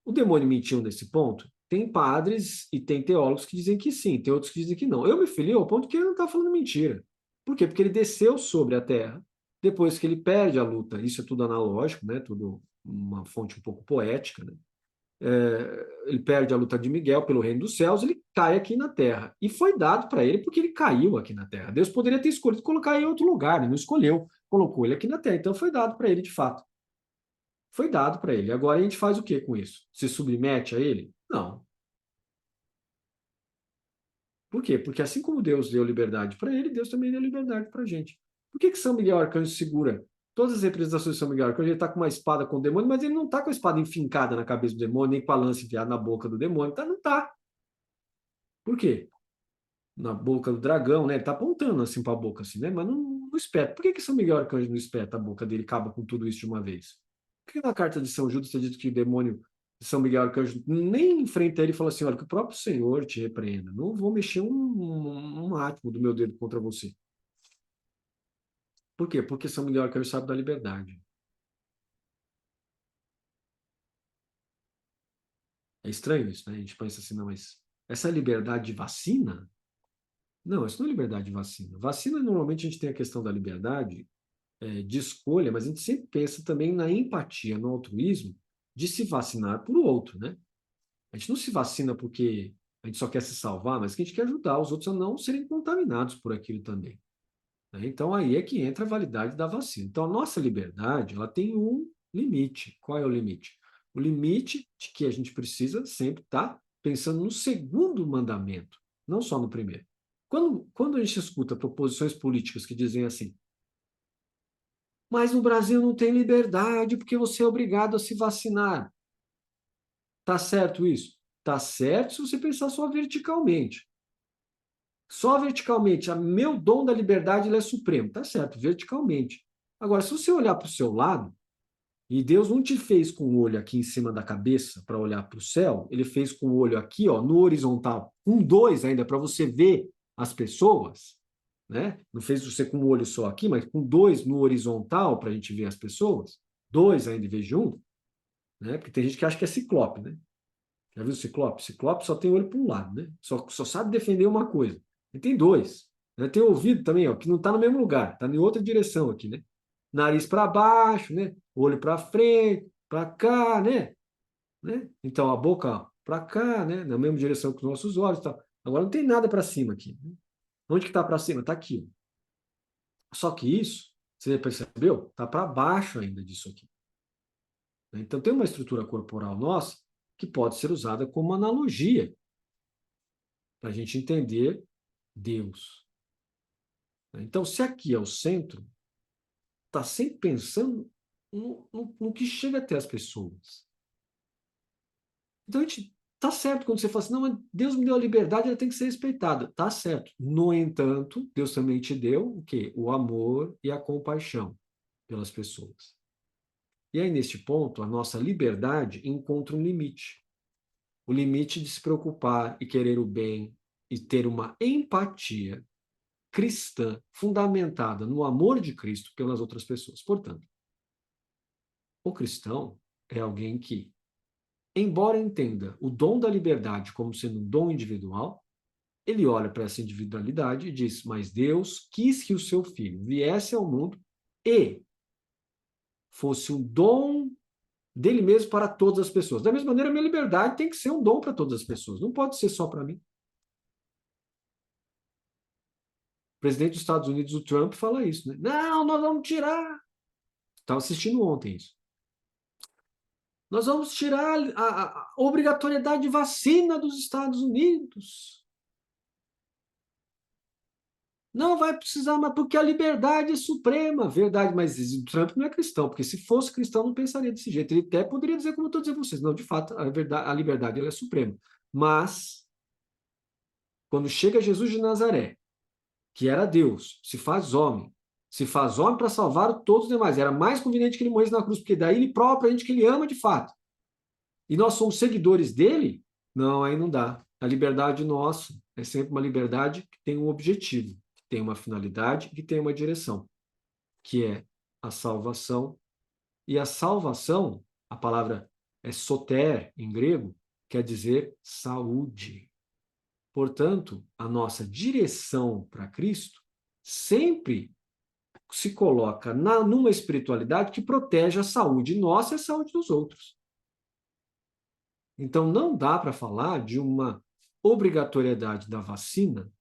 O demônio mentiu nesse ponto? Tem padres e tem teólogos que dizem que sim, tem outros que dizem que não. Eu me filio ao ponto que ele não está falando mentira. Por quê? Porque ele desceu sobre a terra, depois que ele perde a luta. Isso é tudo analógico, né? Tudo uma fonte um pouco poética, né? Ele perde a luta de Miguel pelo reino dos céus, ele cai aqui na terra. E foi dado para ele porque ele caiu aqui na terra. Deus poderia ter escolhido colocar ele em outro lugar, ele não escolheu, colocou ele aqui na terra. Então foi dado para ele de fato. Foi dado para ele. Agora a gente faz o que com isso? Se submete a ele? Não. Por quê? Porque assim como Deus deu liberdade para ele, Deus também deu liberdade para a gente. Por que São Miguel Arcanjo segura todas as representações de São Miguel Arcanjo? Ele está com uma espada com o demônio, mas ele não está com a espada enfincada na cabeça do demônio, nem com a lança enfiada na boca do demônio. Tá? Não está. Por quê? Na boca do dragão, né? Ele está apontando assim para a boca, assim, né? Mas não espeta. Por que São Miguel Arcanjo não espeta a boca dele e acaba com tudo isso de uma vez? Por que na carta de São Judas está dito que o demônio de São Miguel Arcanjo nem enfrenta ele e fala assim: olha, que o próprio Senhor te repreenda. Não vou mexer um átomo do meu dedo contra você. Por quê? Porque São Miguel Arcanjo sabe da liberdade. É estranho isso, né? A gente pensa assim, não, mas essa liberdade de vacina? Não, isso não é liberdade de vacina. Vacina, normalmente, a gente tem a questão da liberdade de escolha, mas a gente sempre pensa também na empatia, no altruísmo, de se vacinar por outro, né? A gente não se vacina porque a gente só quer se salvar, mas que a gente quer ajudar os outros a não serem contaminados por aquilo também, né? Então, aí é que entra a validade da vacina. Então, a nossa liberdade, ela tem um limite. Qual é o limite? O O limite de que a gente precisa sempre estar pensando no segundo mandamento, não só no primeiro. Quando a gente escuta proposições políticas que dizem assim, mas no Brasil não tem liberdade porque você é obrigado a se vacinar. Tá certo isso? Tá certo se você pensar só verticalmente. Só verticalmente, meu dom da liberdade ele é supremo. Tá certo, verticalmente. Agora, se você olhar para o seu lado, e Deus não te fez com o olho aqui em cima da cabeça para olhar para o céu, ele fez com o olho aqui, ó, no horizontal, com dois ainda, para você ver as pessoas, né? Não fez você com um olho só aqui, mas com dois no horizontal para a gente ver as pessoas, dois ainda em vez de um, né? Porque tem gente que acha que é ciclope, né? Já viu ciclope? Ciclope só tem olho para um lado, né? Só sabe defender uma coisa. E tem dois. Né? Tem ouvido também, ó, que não está no mesmo lugar, está em outra direção aqui, né? Nariz para baixo, né? Olho para frente, para cá, né? Então a boca para cá, né? Na mesma direção que os nossos olhos, tal. Agora não tem nada para cima aqui. Né? Onde que está para cima? Está aqui. Só que isso, você percebeu? Está para baixo ainda disso aqui. Então tem uma estrutura corporal nossa que pode ser usada como analogia para a gente entender Deus. Então, se aqui é o centro, está sempre pensando no que chega até as pessoas. Então, a gente tá certo quando você fala assim, não, mas Deus me deu a liberdade, ela tem que ser respeitada. Tá certo. No entanto, Deus também te deu o quê? O amor e a compaixão pelas pessoas. E aí, neste ponto, a nossa liberdade encontra um limite. O limite de se preocupar e querer o bem e ter uma empatia cristã fundamentada no amor de Cristo pelas outras pessoas. Portanto, o cristão é alguém que, embora entenda o dom da liberdade como sendo um dom individual, ele olha para essa individualidade e diz: mas Deus quis que o seu filho viesse ao mundo e fosse um dom dele mesmo para todas as pessoas. Da mesma maneira, a minha liberdade tem que ser um dom para todas as pessoas, não pode ser só para mim. O presidente dos Estados Unidos, o Trump, fala isso, né? Não, nós vamos tirar. Estava assistindo ontem isso. Nós vamos tirar a obrigatoriedade de vacina dos Estados Unidos. Não vai precisar, mas porque a liberdade é suprema. Verdade, mas o Trump não é cristão, porque se fosse cristão não pensaria desse jeito. Ele até poderia dizer, como eu estou dizendo a vocês, não, de fato, a liberdade ela é suprema. Mas, quando chega Jesus de Nazaré, que era Deus, se faz homem para salvar todos os demais. Era mais conveniente que ele morresse na cruz, porque daí ele próprio a gente que ele ama de fato. E nós somos seguidores dele? Não, aí não dá. A liberdade nossa é sempre uma liberdade que tem um objetivo, que tem uma finalidade, que tem uma direção, que é a salvação. E a salvação, a palavra é soter em grego, quer dizer saúde. Portanto, a nossa direção para Cristo sempre se coloca numa espiritualidade que protege a saúde nossa e a saúde dos outros. Então, não dá para falar de uma obrigatoriedade da vacina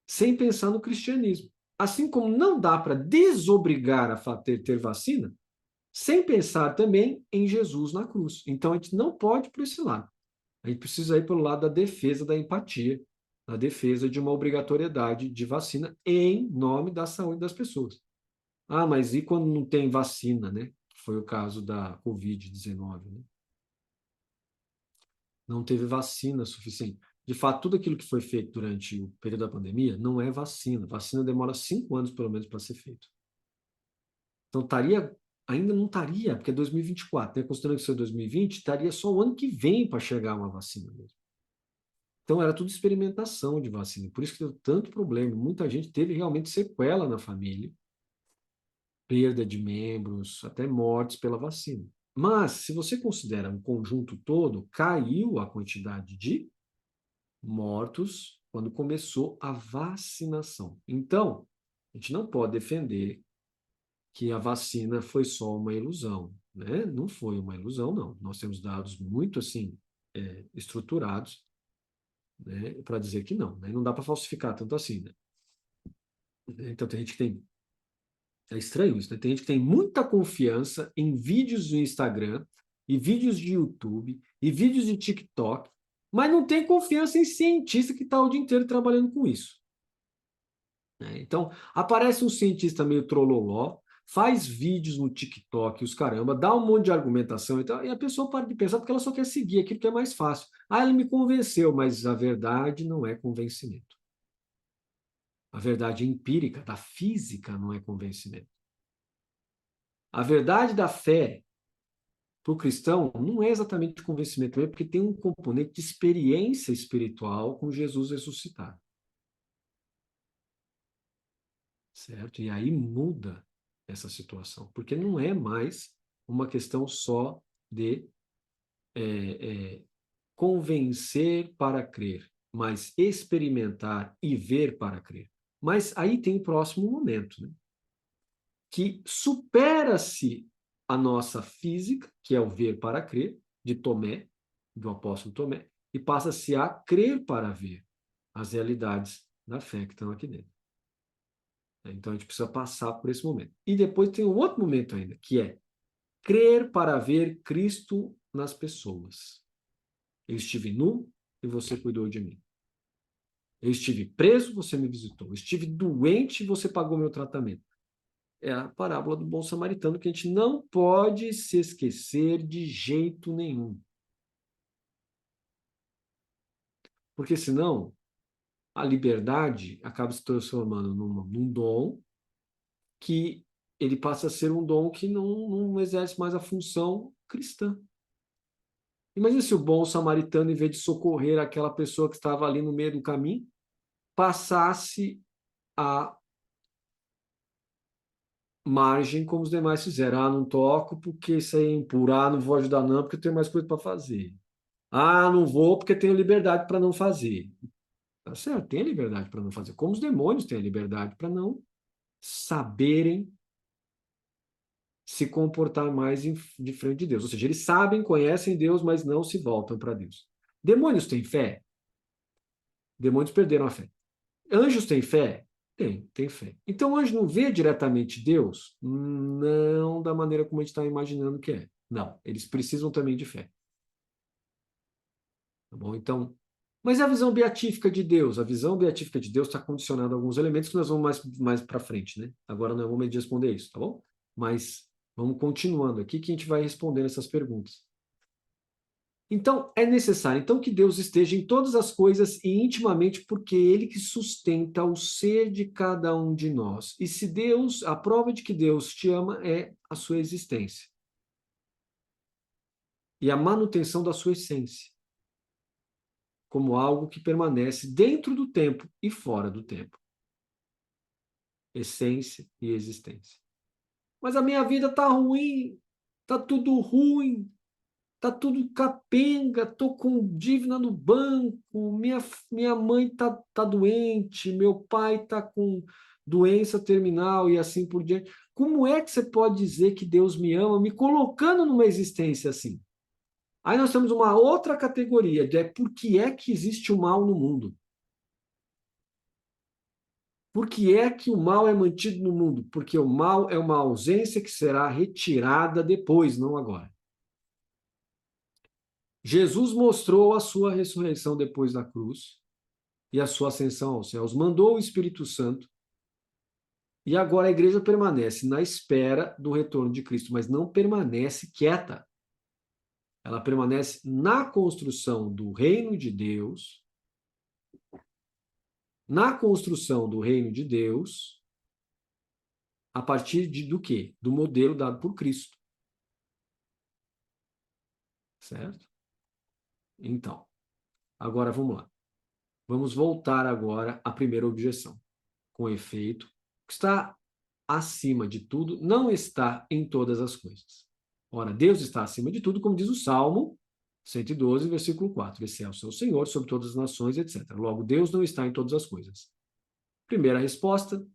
sem pensar no cristianismo. Assim como não dá para desobrigar a ter vacina sem pensar também em Jesus na cruz. Então, a gente não pode ir por esse lado. A gente precisa ir pelo lado da defesa da empatia, da defesa de uma obrigatoriedade de vacina em nome da saúde das pessoas. Ah, mas e quando não tem vacina, né? Foi o caso da Covid-19, né? Não teve vacina suficiente. De fato, tudo aquilo que foi feito durante o período da pandemia não é vacina. Vacina demora 5 anos, pelo menos, para ser feito. Então, ainda não estaria, porque é 2024, né? Considerando que isso é 2020, estaria só o ano que vem para chegar uma vacina mesmo. Então, era tudo experimentação de vacina. Por isso que deu tanto problema. Muita gente teve realmente sequela na família, perda de membros, até mortes pela vacina. Mas, se você considera um conjunto todo, caiu a quantidade de mortos quando começou a vacinação. Então, a gente não pode defender que a vacina foi só uma ilusão, né? Não foi uma ilusão, não. Nós temos dados muito, assim, estruturados, né, para dizer que não, né? Não dá para falsificar tanto assim, né? Então, tem gente que tem... É estranho isso, né? Tem gente que tem muita confiança em vídeos do Instagram e vídeos de YouTube, e vídeos de TikTok, mas não tem confiança em cientista que está o dia inteiro trabalhando com isso. Então, aparece um cientista meio trololó, faz vídeos no TikTok, os caramba, dá um monte de argumentação e a pessoa para de pensar porque ela só quer seguir aquilo que é mais fácil. Ah, ele me convenceu, mas a verdade não é convencimento. A verdade empírica da física não é convencimento. A verdade da fé para o cristão não é exatamente convencimento, é porque tem um componente de experiência espiritual com Jesus ressuscitado. Certo? E aí muda essa situação, porque não é mais uma questão só de convencer para crer, mas experimentar e ver para crer. Mas aí tem o próximo momento, né? Que supera-se a nossa física, que é o ver para crer, de Tomé, do apóstolo Tomé, e passa-se a crer para ver as realidades da fé que estão aqui dentro. Então a gente precisa passar por esse momento. E depois tem um outro momento ainda, que é crer para ver Cristo nas pessoas. Eu estive nu e você cuidou de mim. Eu estive preso, você me visitou. Eu estive doente e você pagou meu tratamento. É a parábola do bom samaritano que a gente não pode se esquecer de jeito nenhum. Porque senão a liberdade acaba se transformando num dom que ele passa a ser um dom que não exerce mais a função cristã. Imagina se o bom samaritano, em vez de socorrer aquela pessoa que estava ali no meio do caminho, passasse a margem como os demais fizeram. Ah, não toco porque isso aí é impuro. Ah, não vou ajudar não porque eu tenho mais coisa para fazer. Ah, não vou porque tenho liberdade para não fazer. Tá certo, tem liberdade para não fazer. Como os demônios têm a liberdade para não saberem se comportar mais de frente de Deus. Ou seja, eles sabem, conhecem Deus, mas não se voltam para Deus. Demônios têm fé? Demônios perderam a fé. Anjos têm fé? Tem fé. Então, o anjo não vê diretamente Deus? Não da maneira como a gente está imaginando que é. Não, eles precisam também de fé. Tá bom? Então, mas a visão beatífica de Deus? A visão beatífica de Deus está condicionada a alguns elementos que nós vamos mais para frente, né? Agora não é o momento de responder isso, tá bom? Mas vamos continuando aqui que a gente vai respondendo essas perguntas. Então, é necessário então que Deus esteja em todas as coisas e intimamente, porque é Ele que sustenta o ser de cada um de nós. E se Deus, a prova de que Deus te ama é a sua existência e a manutenção da sua essência, como algo que permanece dentro do tempo e fora do tempo. Essência e existência. Mas a minha vida está ruim, está tudo ruim, tá tudo capenga, tô com dívida no banco, minha mãe tá doente, meu pai tá com doença terminal e assim por diante. Como é que você pode dizer que Deus me ama me colocando numa existência assim? Aí nós temos uma outra categoria, de por que é que existe o mal no mundo? Por que é que o mal é mantido no mundo? Porque o mal é uma ausência que será retirada depois, não agora. Jesus mostrou a sua ressurreição depois da cruz e a sua ascensão aos céus, mandou o Espírito Santo, e agora a igreja permanece na espera do retorno de Cristo, mas não permanece quieta. Ela permanece na construção do reino de Deus, a partir do quê? Do modelo dado por Cristo. Certo? Então, agora vamos lá. Vamos voltar agora à primeira objeção. Com efeito, o que está acima de tudo não está em todas as coisas. Ora, Deus está acima de tudo, como diz o Salmo 112, versículo 4. Excelso é o Senhor sobre todas as nações, etc. Logo, Deus não está em todas as coisas. Primeira resposta,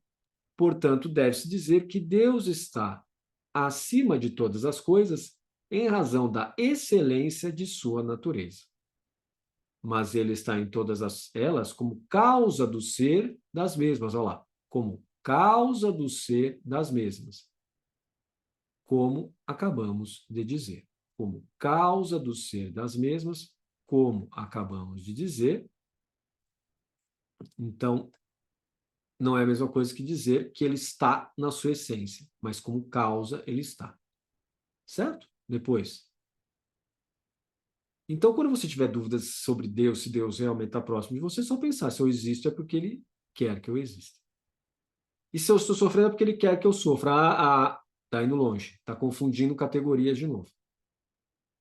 portanto, deve-se dizer que Deus está acima de todas as coisas em razão da excelência de sua natureza. Mas ele está em todas elas como causa do ser das mesmas. Olha lá, como causa do ser das mesmas, como acabamos de dizer. como causa do ser das mesmas, como acabamos de dizer. Então, não é a mesma coisa que dizer que ele está na sua essência, mas como causa ele está. Certo? Depois. Então, quando você tiver dúvidas sobre Deus, se Deus realmente está próximo de você, é só pensar, se eu existo é porque ele quer que eu exista. E se eu estou sofrendo é porque ele quer que eu sofra. Tá indo longe, tá confundindo categorias de novo.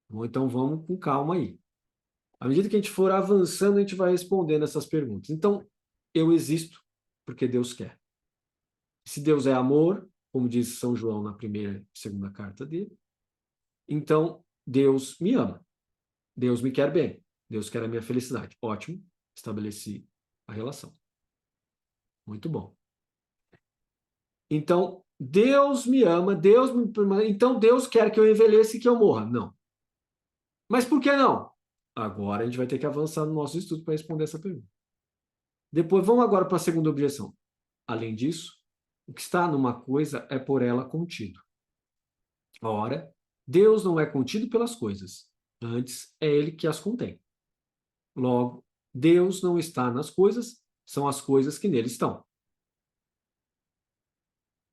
Bom, então vamos com calma aí. À medida que a gente for avançando, a gente vai respondendo essas perguntas. Então, eu existo porque Deus quer. Se Deus é amor, como diz São João na primeira e segunda carta dele, então Deus me ama. Deus me quer bem. Deus quer a minha felicidade. Ótimo, estabeleci a relação. Muito bom. Então, Deus me ama, então Deus quer que eu envelheça e que eu morra. Não. Mas por que não? Agora a gente vai ter que avançar no nosso estudo para responder essa pergunta. Depois, vamos agora para a segunda objeção. Além disso, o que está numa coisa é por ela contido. Ora, Deus não é contido pelas coisas, antes é ele que as contém. Logo, Deus não está nas coisas, são as coisas que nele estão.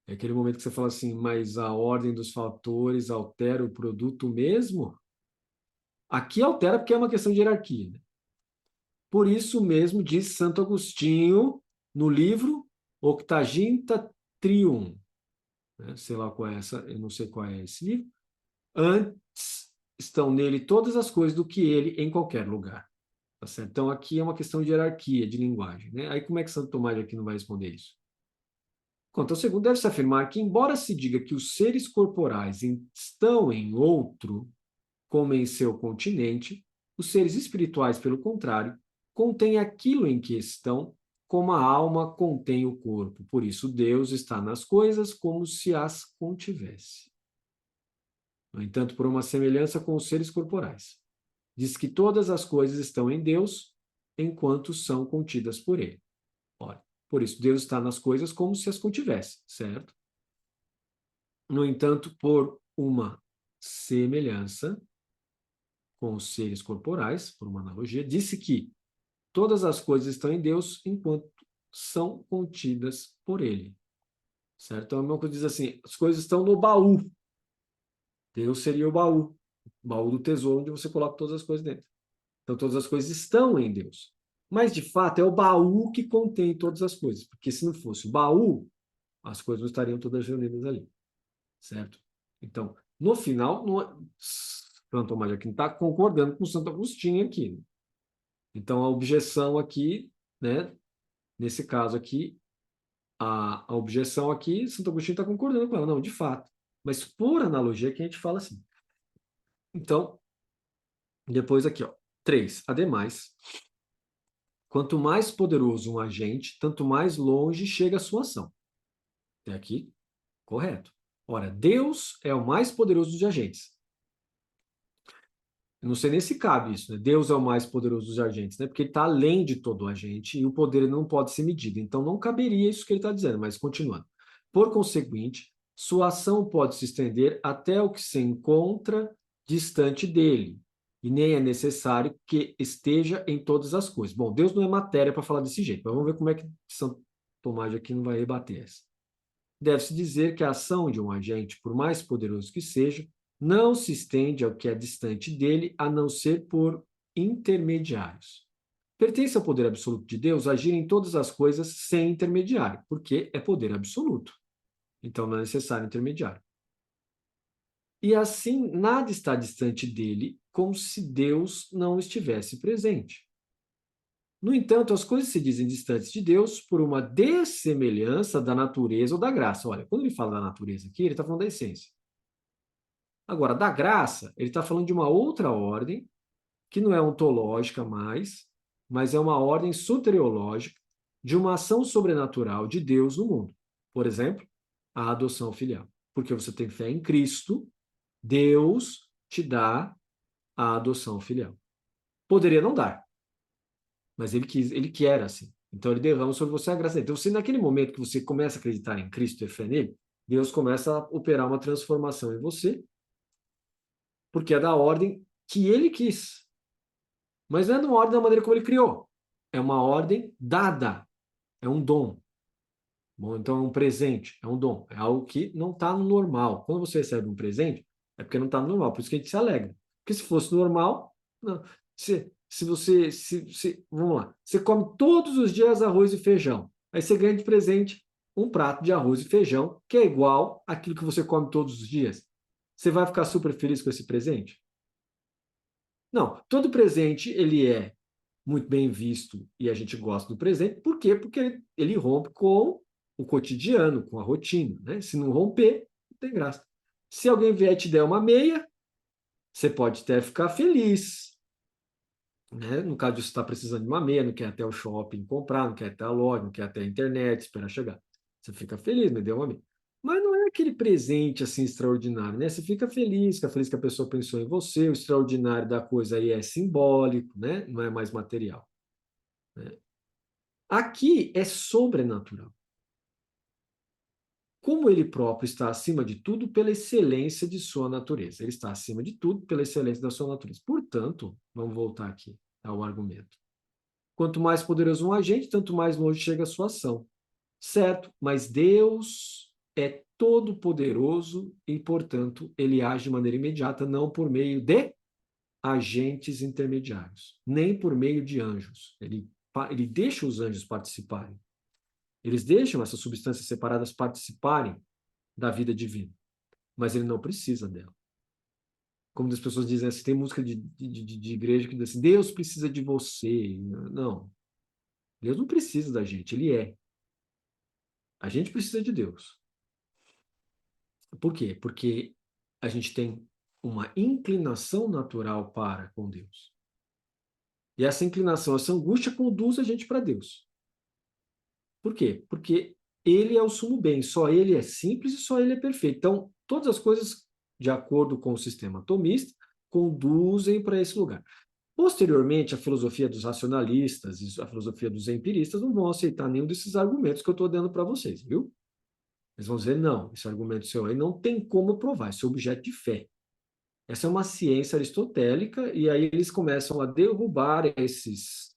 É aquele momento que você fala assim, mas a ordem dos fatores altera o produto mesmo? Aqui altera porque é uma questão de hierarquia. Né? Por isso mesmo diz Santo Agostinho no livro Octaginta Trium. Né? Sei lá qual é essa, eu não sei qual é esse livro. Antes estão nele todas as coisas do que ele em qualquer lugar. Tá certo? Então aqui é uma questão de hierarquia, de linguagem. Né? Aí como é que Santo Tomás de Aquino vai responder isso? Quanto ao segundo, deve-se afirmar que, embora se diga que os seres corporais estão em outro, como em seu continente, os seres espirituais, pelo contrário, contêm aquilo em que estão, como a alma contém o corpo. Por isso, Deus está nas coisas como se as contivesse. No entanto, por uma semelhança com os seres corporais. Diz que todas as coisas estão em Deus, enquanto são contidas por ele. Ora, por isso, Deus está nas coisas como se as contivesse, certo? No entanto, por uma semelhança com os seres corporais, por uma analogia, disse que todas as coisas estão em Deus enquanto são contidas por ele. Certo? Então, a mesma coisa diz assim, as coisas estão no baú. Deus seria o baú do tesouro, onde você coloca todas as coisas dentro. Então, todas as coisas estão em Deus. Mas, de fato, é o baú que contém todas as coisas. Porque se não fosse o baú, as coisas não estariam todas reunidas ali. Certo? Então, no final, Santo Tomás de Aquino está concordando com Santo Agostinho aqui. Né? Então, a objeção aqui, né, nesse caso aqui, a objeção aqui, Santo Agostinho está concordando com ela. Não, de fato. Mas por analogia que a gente fala assim. Então, depois aqui, ó, 3. Ademais, quanto mais poderoso um agente, tanto mais longe chega a sua ação. Até aqui, correto. Ora, Deus é o mais poderoso dos agentes. Eu não sei nem se cabe isso, né? Deus é o mais poderoso dos agentes, né? Porque ele está além de todo o agente e o poder não pode ser medido. Então não caberia isso que ele está dizendo, mas continuando. Por conseguinte, sua ação pode se estender até o que se encontra distante dele, e nem é necessário que esteja em todas as coisas. Bom, Deus não é matéria para falar desse jeito, mas vamos ver como é que São Tomás de Aquino vai rebater essa. Deve-se dizer que a ação de um agente, por mais poderoso que seja, não se estende ao que é distante dele, a não ser por intermediários. Pertence ao poder absoluto de Deus agir em todas as coisas sem intermediário, porque é poder absoluto. Então não é necessário intermediário. E assim, nada está distante dele, como se Deus não estivesse presente. No entanto, as coisas se dizem distantes de Deus por uma dessemelhança da natureza ou da graça. Olha, quando ele fala da natureza aqui, ele está falando da essência. Agora, da graça, ele está falando de uma outra ordem, que não é ontológica mais, mas é uma ordem soteriológica de uma ação sobrenatural de Deus no mundo. Por exemplo, a adoção filial. Porque você tem fé em Cristo, Deus te dá a adoção filial. Poderia não dar, mas ele quer assim. Então ele derrama sobre você a graça dele. Então, se naquele momento que você começa a acreditar em Cristo e ter fé nele, Deus começa a operar uma transformação em você porque é da ordem que ele quis. Mas não é uma ordem da maneira como ele criou. É uma ordem dada. É um dom. Bom, então é um presente, é um dom. É algo que não está no normal. Quando você recebe um presente, é porque não está no normal. Por isso que a gente se alegra. Porque se fosse normal, não. Se você, vamos lá, você come todos os dias arroz e feijão. Aí você ganha de presente um prato de arroz e feijão, que é igual àquilo que você come todos os dias. Você vai ficar super feliz com esse presente? Não, todo presente ele é muito bem visto e a gente gosta do presente. Por quê? Porque ele rompe com o cotidiano, com a rotina. Né? Se não romper, não tem graça. Se alguém vier e te der uma meia, você pode até ficar feliz. Né? No caso de você estar precisando de uma meia, não quer até o shopping comprar, não quer até a loja, não quer até a internet, esperar chegar. Você fica feliz, me deu uma meia. Mas não é aquele presente assim extraordinário, né? Você fica feliz que a pessoa pensou em você, o extraordinário da coisa aí é simbólico, né? Não é mais material. Né? Aqui é sobrenatural. Como ele próprio está acima de tudo pela excelência de sua natureza. Ele está acima de tudo pela excelência da sua natureza. Portanto, vamos voltar aqui ao argumento. Quanto mais poderoso um agente, tanto mais longe chega a sua ação. Certo, mas Deus é todo poderoso e, portanto, ele age de maneira imediata, não por meio de agentes intermediários, nem por meio de anjos. Ele deixa os anjos participarem. Eles deixam essas substâncias separadas participarem da vida divina, mas ele não precisa dela. Como as pessoas dizem assim, tem música de igreja que diz assim, Deus precisa de você. Não, Deus não precisa da gente, ele é. A gente precisa de Deus. Por quê? Porque a gente tem uma inclinação natural para com Deus. E essa inclinação, essa angústia conduz a gente para Deus. Por quê? Porque ele é o sumo bem, só ele é simples e só ele é perfeito. Então, todas as coisas, de acordo com o sistema atomista, conduzem para esse lugar. Posteriormente, a filosofia dos racionalistas e a filosofia dos empiristas não vão aceitar nenhum desses argumentos que eu estou dando para vocês, viu? Eles vão dizer, não, esse argumento seu aí não tem como provar, isso é objeto de fé. Essa é uma ciência aristotélica, e aí eles começam a derrubar esses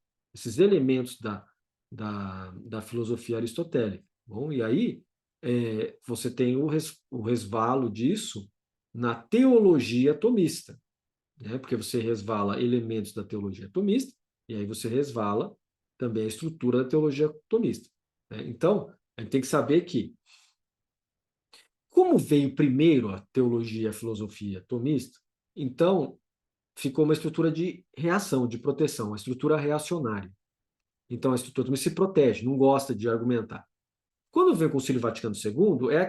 elementos da filosofia aristotélica. Bom, e aí você tem o resvalo disso na teologia atomista, né? Porque você resvala elementos da teologia atomista, e aí você resvala também a estrutura da teologia atomista. Né? Então, a gente tem que saber que, como veio primeiro a teologia e a filosofia atomista, então ficou uma estrutura de reação, de proteção, uma estrutura reacionária. Então a estrutura atomista se protege, não gosta de argumentar. Quando vem o Concílio Vaticano II, é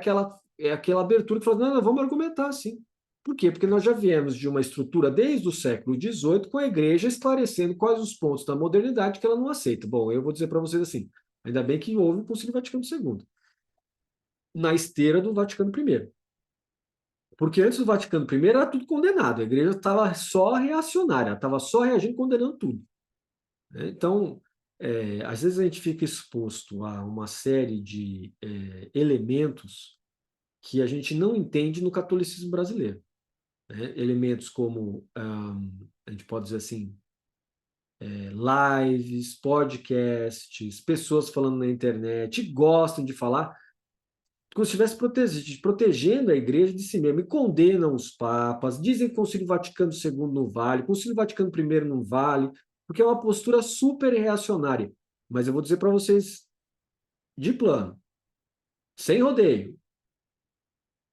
aquela abertura que fala, não, vamos argumentar sim. Por quê? Porque nós já viemos de uma estrutura desde o século XVIII com a igreja esclarecendo quais os pontos da modernidade que ela não aceita. Bom, eu vou dizer para vocês assim, ainda bem que houve o Concílio Vaticano II, na esteira do Vaticano I. Porque antes do Vaticano I era tudo condenado, a igreja estava só reacionária, estava só reagindo, condenando tudo. Né? Então, às vezes a gente fica exposto a uma série de elementos que a gente não entende no catolicismo brasileiro. Né? Elementos como, a gente pode dizer assim, lives, podcasts, pessoas falando na internet, gostam de falar, como se estivesse protegendo a igreja de si mesmo, e condenam os papas, dizem que o Concílio Vaticano II não vale, o Concílio Vaticano I não vale, porque é uma postura super reacionária. Mas eu vou dizer para vocês, de plano, sem rodeio,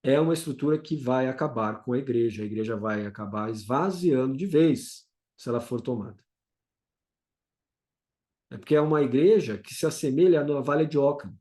é uma estrutura que vai acabar com a igreja vai acabar esvaziando de vez, se ela for tomada. É porque é uma igreja que se assemelha à Nova Vale de Ockham.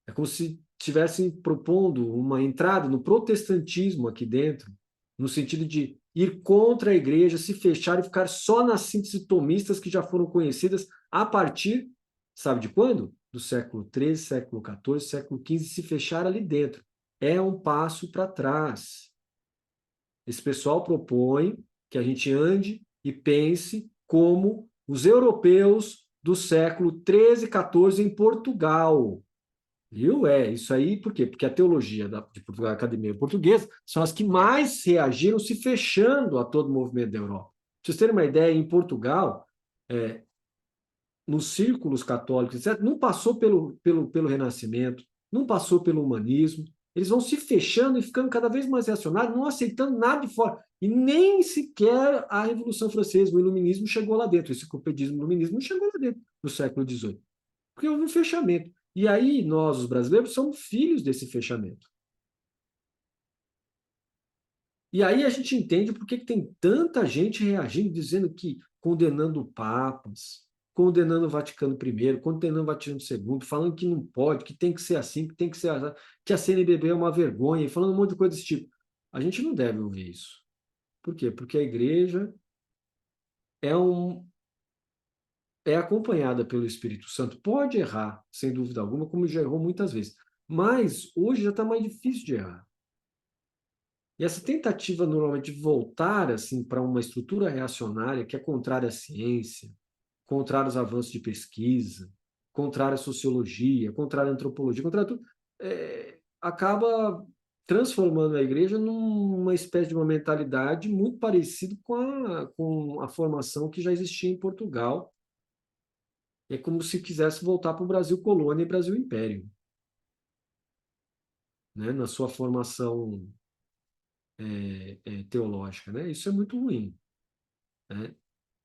É como se estivessem propondo uma entrada no protestantismo aqui dentro, no sentido de ir contra a igreja, se fechar e ficar só nas sínteses tomistas que já foram conhecidas a partir, sabe de quando? Do século XIII, século XIV, século XV, se fechar ali dentro. É um passo para trás. Esse pessoal propõe que a gente ande e pense como os europeus do século XIII e XIV em Portugal. Viu? Isso aí, por quê? Porque a teologia de Portugal, a Academia Portuguesa, são as que mais reagiram se fechando a todo o movimento da Europa. Para vocês terem uma ideia, em Portugal, é, nos círculos católicos, etc., não passou pelo Renascimento, não passou pelo humanismo, eles vão se fechando e ficando cada vez mais reacionários, não aceitando nada de fora. E nem sequer a Revolução Francesa, o Iluminismo chegou lá dentro, esse enciclopedismo do Iluminismo não chegou lá dentro no século XVIII, porque houve um fechamento. E aí nós, os brasileiros, somos filhos desse fechamento. E aí a gente entende por que tem tanta gente reagindo, dizendo que condenando papas, condenando o Vaticano I, condenando o Vaticano II, falando que não pode, que tem que ser assim, que tem que ser assim, que a CNBB é uma vergonha, e falando um monte de coisa desse tipo. A gente não deve ouvir isso. Por quê? Porque a igreja é, é acompanhada pelo Espírito Santo. Pode errar, sem dúvida alguma, como já errou muitas vezes. Mas hoje já está mais difícil de errar. E essa tentativa, normalmente, de voltar assim, para uma estrutura reacionária que é contrária à ciência, contrária aos avanços de pesquisa, contrária à sociologia, contrária à antropologia, contrária a tudo, acaba transformando a igreja numa espécie de uma mentalidade muito parecida com a formação que já existia em Portugal. É como se quisesse voltar para o Brasil colônia e Brasil império, né? Na sua formação teológica. Né? Isso é muito ruim. Né?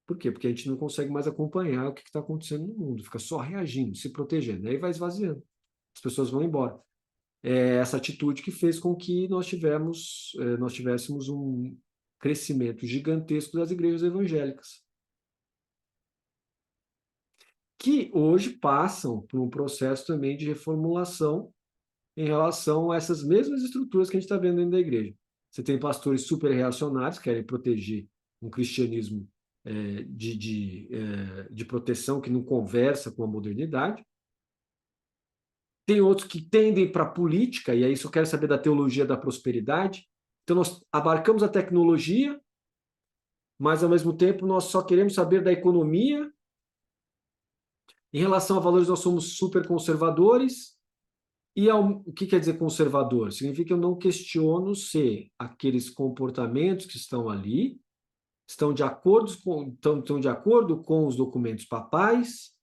Por quê? Porque a gente não consegue mais acompanhar o que está acontecendo no mundo, fica só reagindo, se protegendo, aí vai esvaziando. As pessoas vão embora. É essa atitude que fez com que nós tivéssemos um crescimento gigantesco das igrejas evangélicas, que hoje passam por um processo também de reformulação em relação a essas mesmas estruturas que a gente está vendo dentro da igreja. Você tem pastores super reacionários, que querem proteger um cristianismo de proteção que não conversa com a modernidade. Tem outros que tendem para a política, e aí só quero saber da teologia da prosperidade. Então, nós abarcamos a tecnologia, mas, ao mesmo tempo, nós só queremos saber da economia. Em relação a valores, nós somos super conservadores. E o que quer dizer conservador? Significa que eu não questiono se aqueles comportamentos que estão ali estão de acordo com os documentos papais.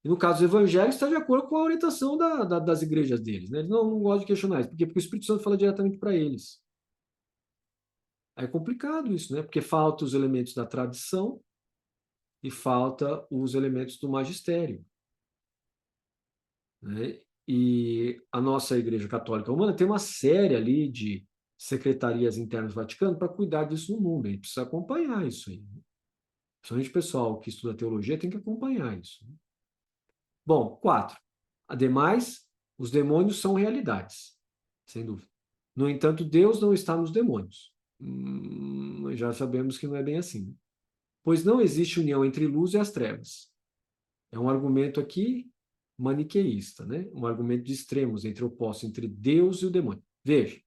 E no caso dos evangélicos, está de acordo com a orientação das igrejas deles. Né? Eles não gostam de questionar isso. Por quê? Porque o Espírito Santo fala diretamente para eles. É complicado isso, né? Porque falta os elementos da tradição e falta os elementos do magistério. Né? E a nossa Igreja Católica Romana tem uma série ali de secretarias internas do Vaticano para cuidar disso no mundo. A gente precisa acompanhar isso aí. Principalmente o pessoal que estuda teologia tem que acompanhar isso. Bom, 4. Ademais, os demônios são realidades, sem dúvida. No entanto, Deus não está nos demônios. Já sabemos que não é bem assim. Né? Pois não existe união entre luz e as trevas. É um argumento aqui maniqueísta, né? Um argumento de extremos, entre opostos, entre Deus e o demônio. Veja,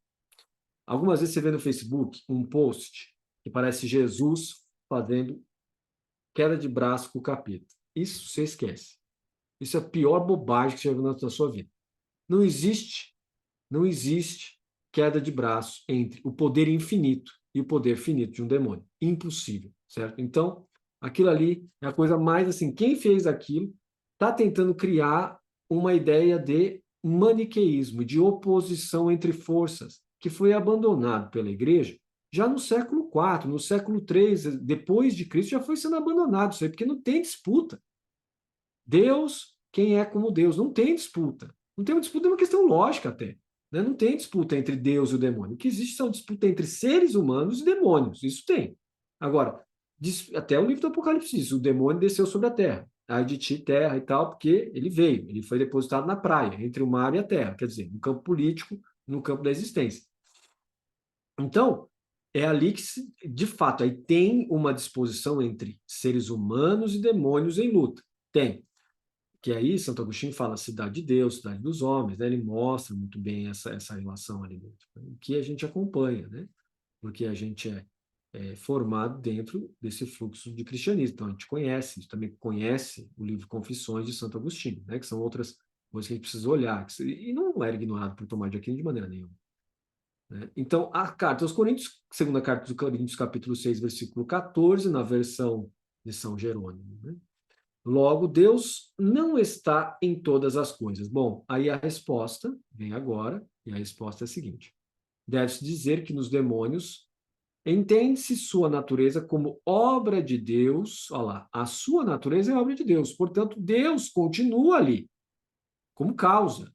algumas vezes você vê no Facebook um post que parece Jesus fazendo queda de braço com o capeta. Isso você esquece. Isso é a pior bobagem que você já viu na sua vida. Não existe, não existe queda de braço entre o poder infinito e o poder finito de um demônio. Impossível, certo? Então, aquilo ali é a coisa mais assim, quem fez aquilo está tentando criar uma ideia de maniqueísmo, de oposição entre forças, que foi abandonado pela igreja já no século IV, no século III, depois de Cristo, já foi sendo abandonado isso aí, porque não tem disputa. Deus, quem é como Deus? Não tem disputa. Não tem uma disputa, é uma questão lógica até. Né? Não tem disputa entre Deus e o demônio. O que existe são disputa entre seres humanos e demônios. Isso tem. Agora, até o livro do Apocalipse diz, o demônio desceu sobre a terra. Ai de ti, terra e tal, porque ele veio. Ele foi depositado na praia, entre o mar e a terra. Quer dizer, no campo político, no campo da existência. Então, é ali que, de fato, aí tem uma disposição entre seres humanos e demônios em luta. Tem. Que aí Santo Agostinho fala cidade de Deus, cidade dos homens, né? Ele mostra muito bem essa relação ali dentro, né? Que a gente acompanha, né? Porque a gente é formado dentro desse fluxo de cristianismo, então a gente conhece, a gente também conhece o livro Confissões de Santo Agostinho, né? Que são outras coisa que a gente precisa olhar, e não era ignorado por Tomás de Aquino de maneira nenhuma. Né? Então, a carta aos Coríntios, segunda carta dos Coríntios, capítulo 6, versículo 14, na versão de São Jerônimo. Né? Logo, Deus não está em todas as coisas. Bom, aí a resposta vem agora, e a resposta é a seguinte: deve-se dizer que nos demônios entende-se sua natureza como obra de Deus. Olha lá, a sua natureza é obra de Deus. Portanto, Deus continua ali, como causa.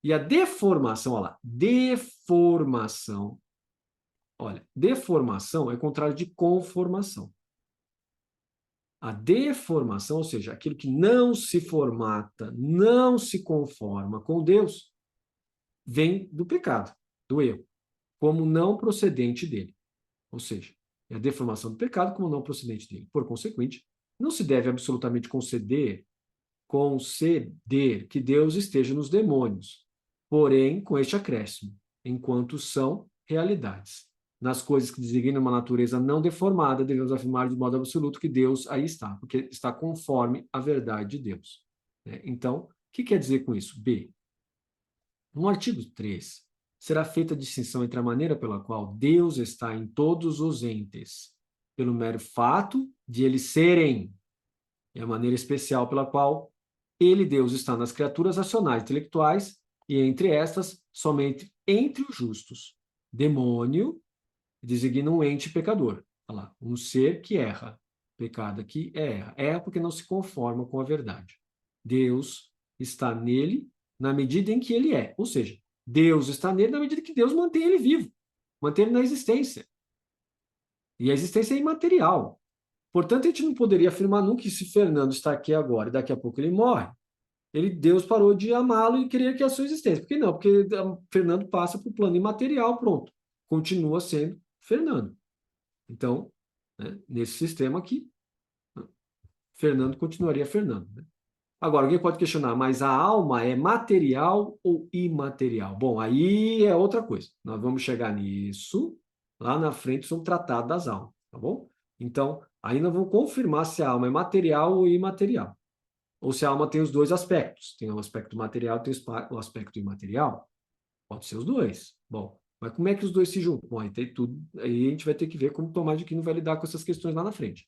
E a deformação, olha lá, deformação. Olha, deformação é o contrário de conformação. A deformação, ou seja, aquilo que não se formata, não se conforma com Deus, vem do pecado, do erro, como não procedente dele. Ou seja, é a deformação do pecado como não procedente dele. Por consequente, não se deve absolutamente conceder que Deus esteja nos demônios, porém com este acréscimo, enquanto são realidades. Nas coisas que designam uma natureza não deformada, devemos afirmar de modo absoluto que Deus aí está, porque está conforme a verdade de Deus. Então, o que quer dizer com isso? B. No artigo 3, será feita a distinção entre a maneira pela qual Deus está em todos os entes, pelo mero fato de eles serem, e a maneira especial pela qual ele, Deus, está nas criaturas racionais intelectuais, e entre estas, somente entre os justos. Demônio designa um ente pecador. Olha lá, um ser que erra. Pecado aqui é erra. Erra porque não se conforma com a verdade. Deus está nele na medida em que ele é. Ou seja, Deus está nele na medida que Deus mantém ele vivo, mantém ele na existência. E a existência é imaterial. Portanto, a gente não poderia afirmar nunca que se Fernando está aqui agora e daqui a pouco ele morre, Deus parou de amá-lo e queria que a sua existência. Por que não? Porque Fernando passa para o plano imaterial, pronto. Continua sendo Fernando. Então, né, nesse sistema aqui, Fernando continuaria Fernando. Né? Agora, alguém pode questionar, mas a alma é material ou imaterial? Bom, aí é outra coisa. Nós vamos chegar nisso lá na frente sobre o Tratado das Almas, tá bom? Então, aí nós vamos confirmar se a alma é material ou imaterial. Ou se a alma tem os dois aspectos. Tem o aspecto material e tem o aspecto imaterial. Pode ser os dois. Bom, mas como é que os dois se juntam? Bom, aí, tem tudo, aí a gente vai ter que ver como Tomás de Aquino vai lidar com essas questões lá na frente.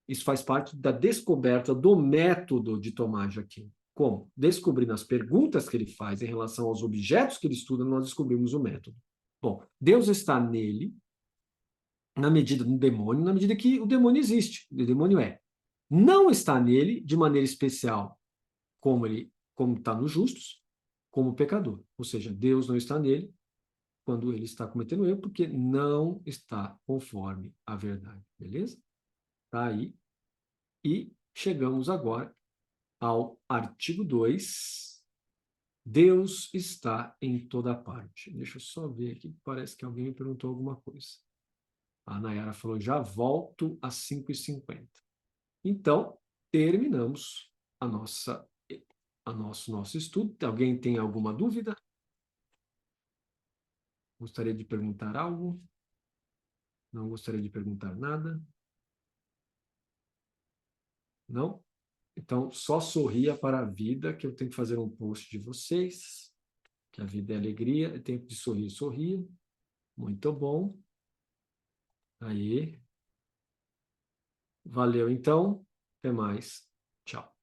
Isso faz parte da descoberta do método de Tomás de Aquino. Como? Descobrindo as perguntas que ele faz em relação aos objetos que ele estuda, nós descobrimos o método. Bom, Deus está nele, na medida do demônio, na medida que o demônio existe. O demônio é. Não está nele de maneira especial como está nos justos, como pecador. Ou seja, Deus não está nele quando ele está cometendo erro, porque não está conforme a verdade. Beleza? Tá aí. E chegamos agora ao artigo 2. Deus está em toda parte. Deixa eu só ver aqui, parece que alguém me perguntou alguma coisa. A Nayara falou, já volto às 5h50. Então, terminamos nosso estudo. Alguém tem alguma dúvida? Gostaria de perguntar algo? Não gostaria de perguntar nada? Não? Então, só sorria para a vida, que eu tenho que fazer um post de vocês, que a vida é alegria, é tempo de sorrir, sorria. Muito bom. Aí. Valeu, então. Até mais. Tchau.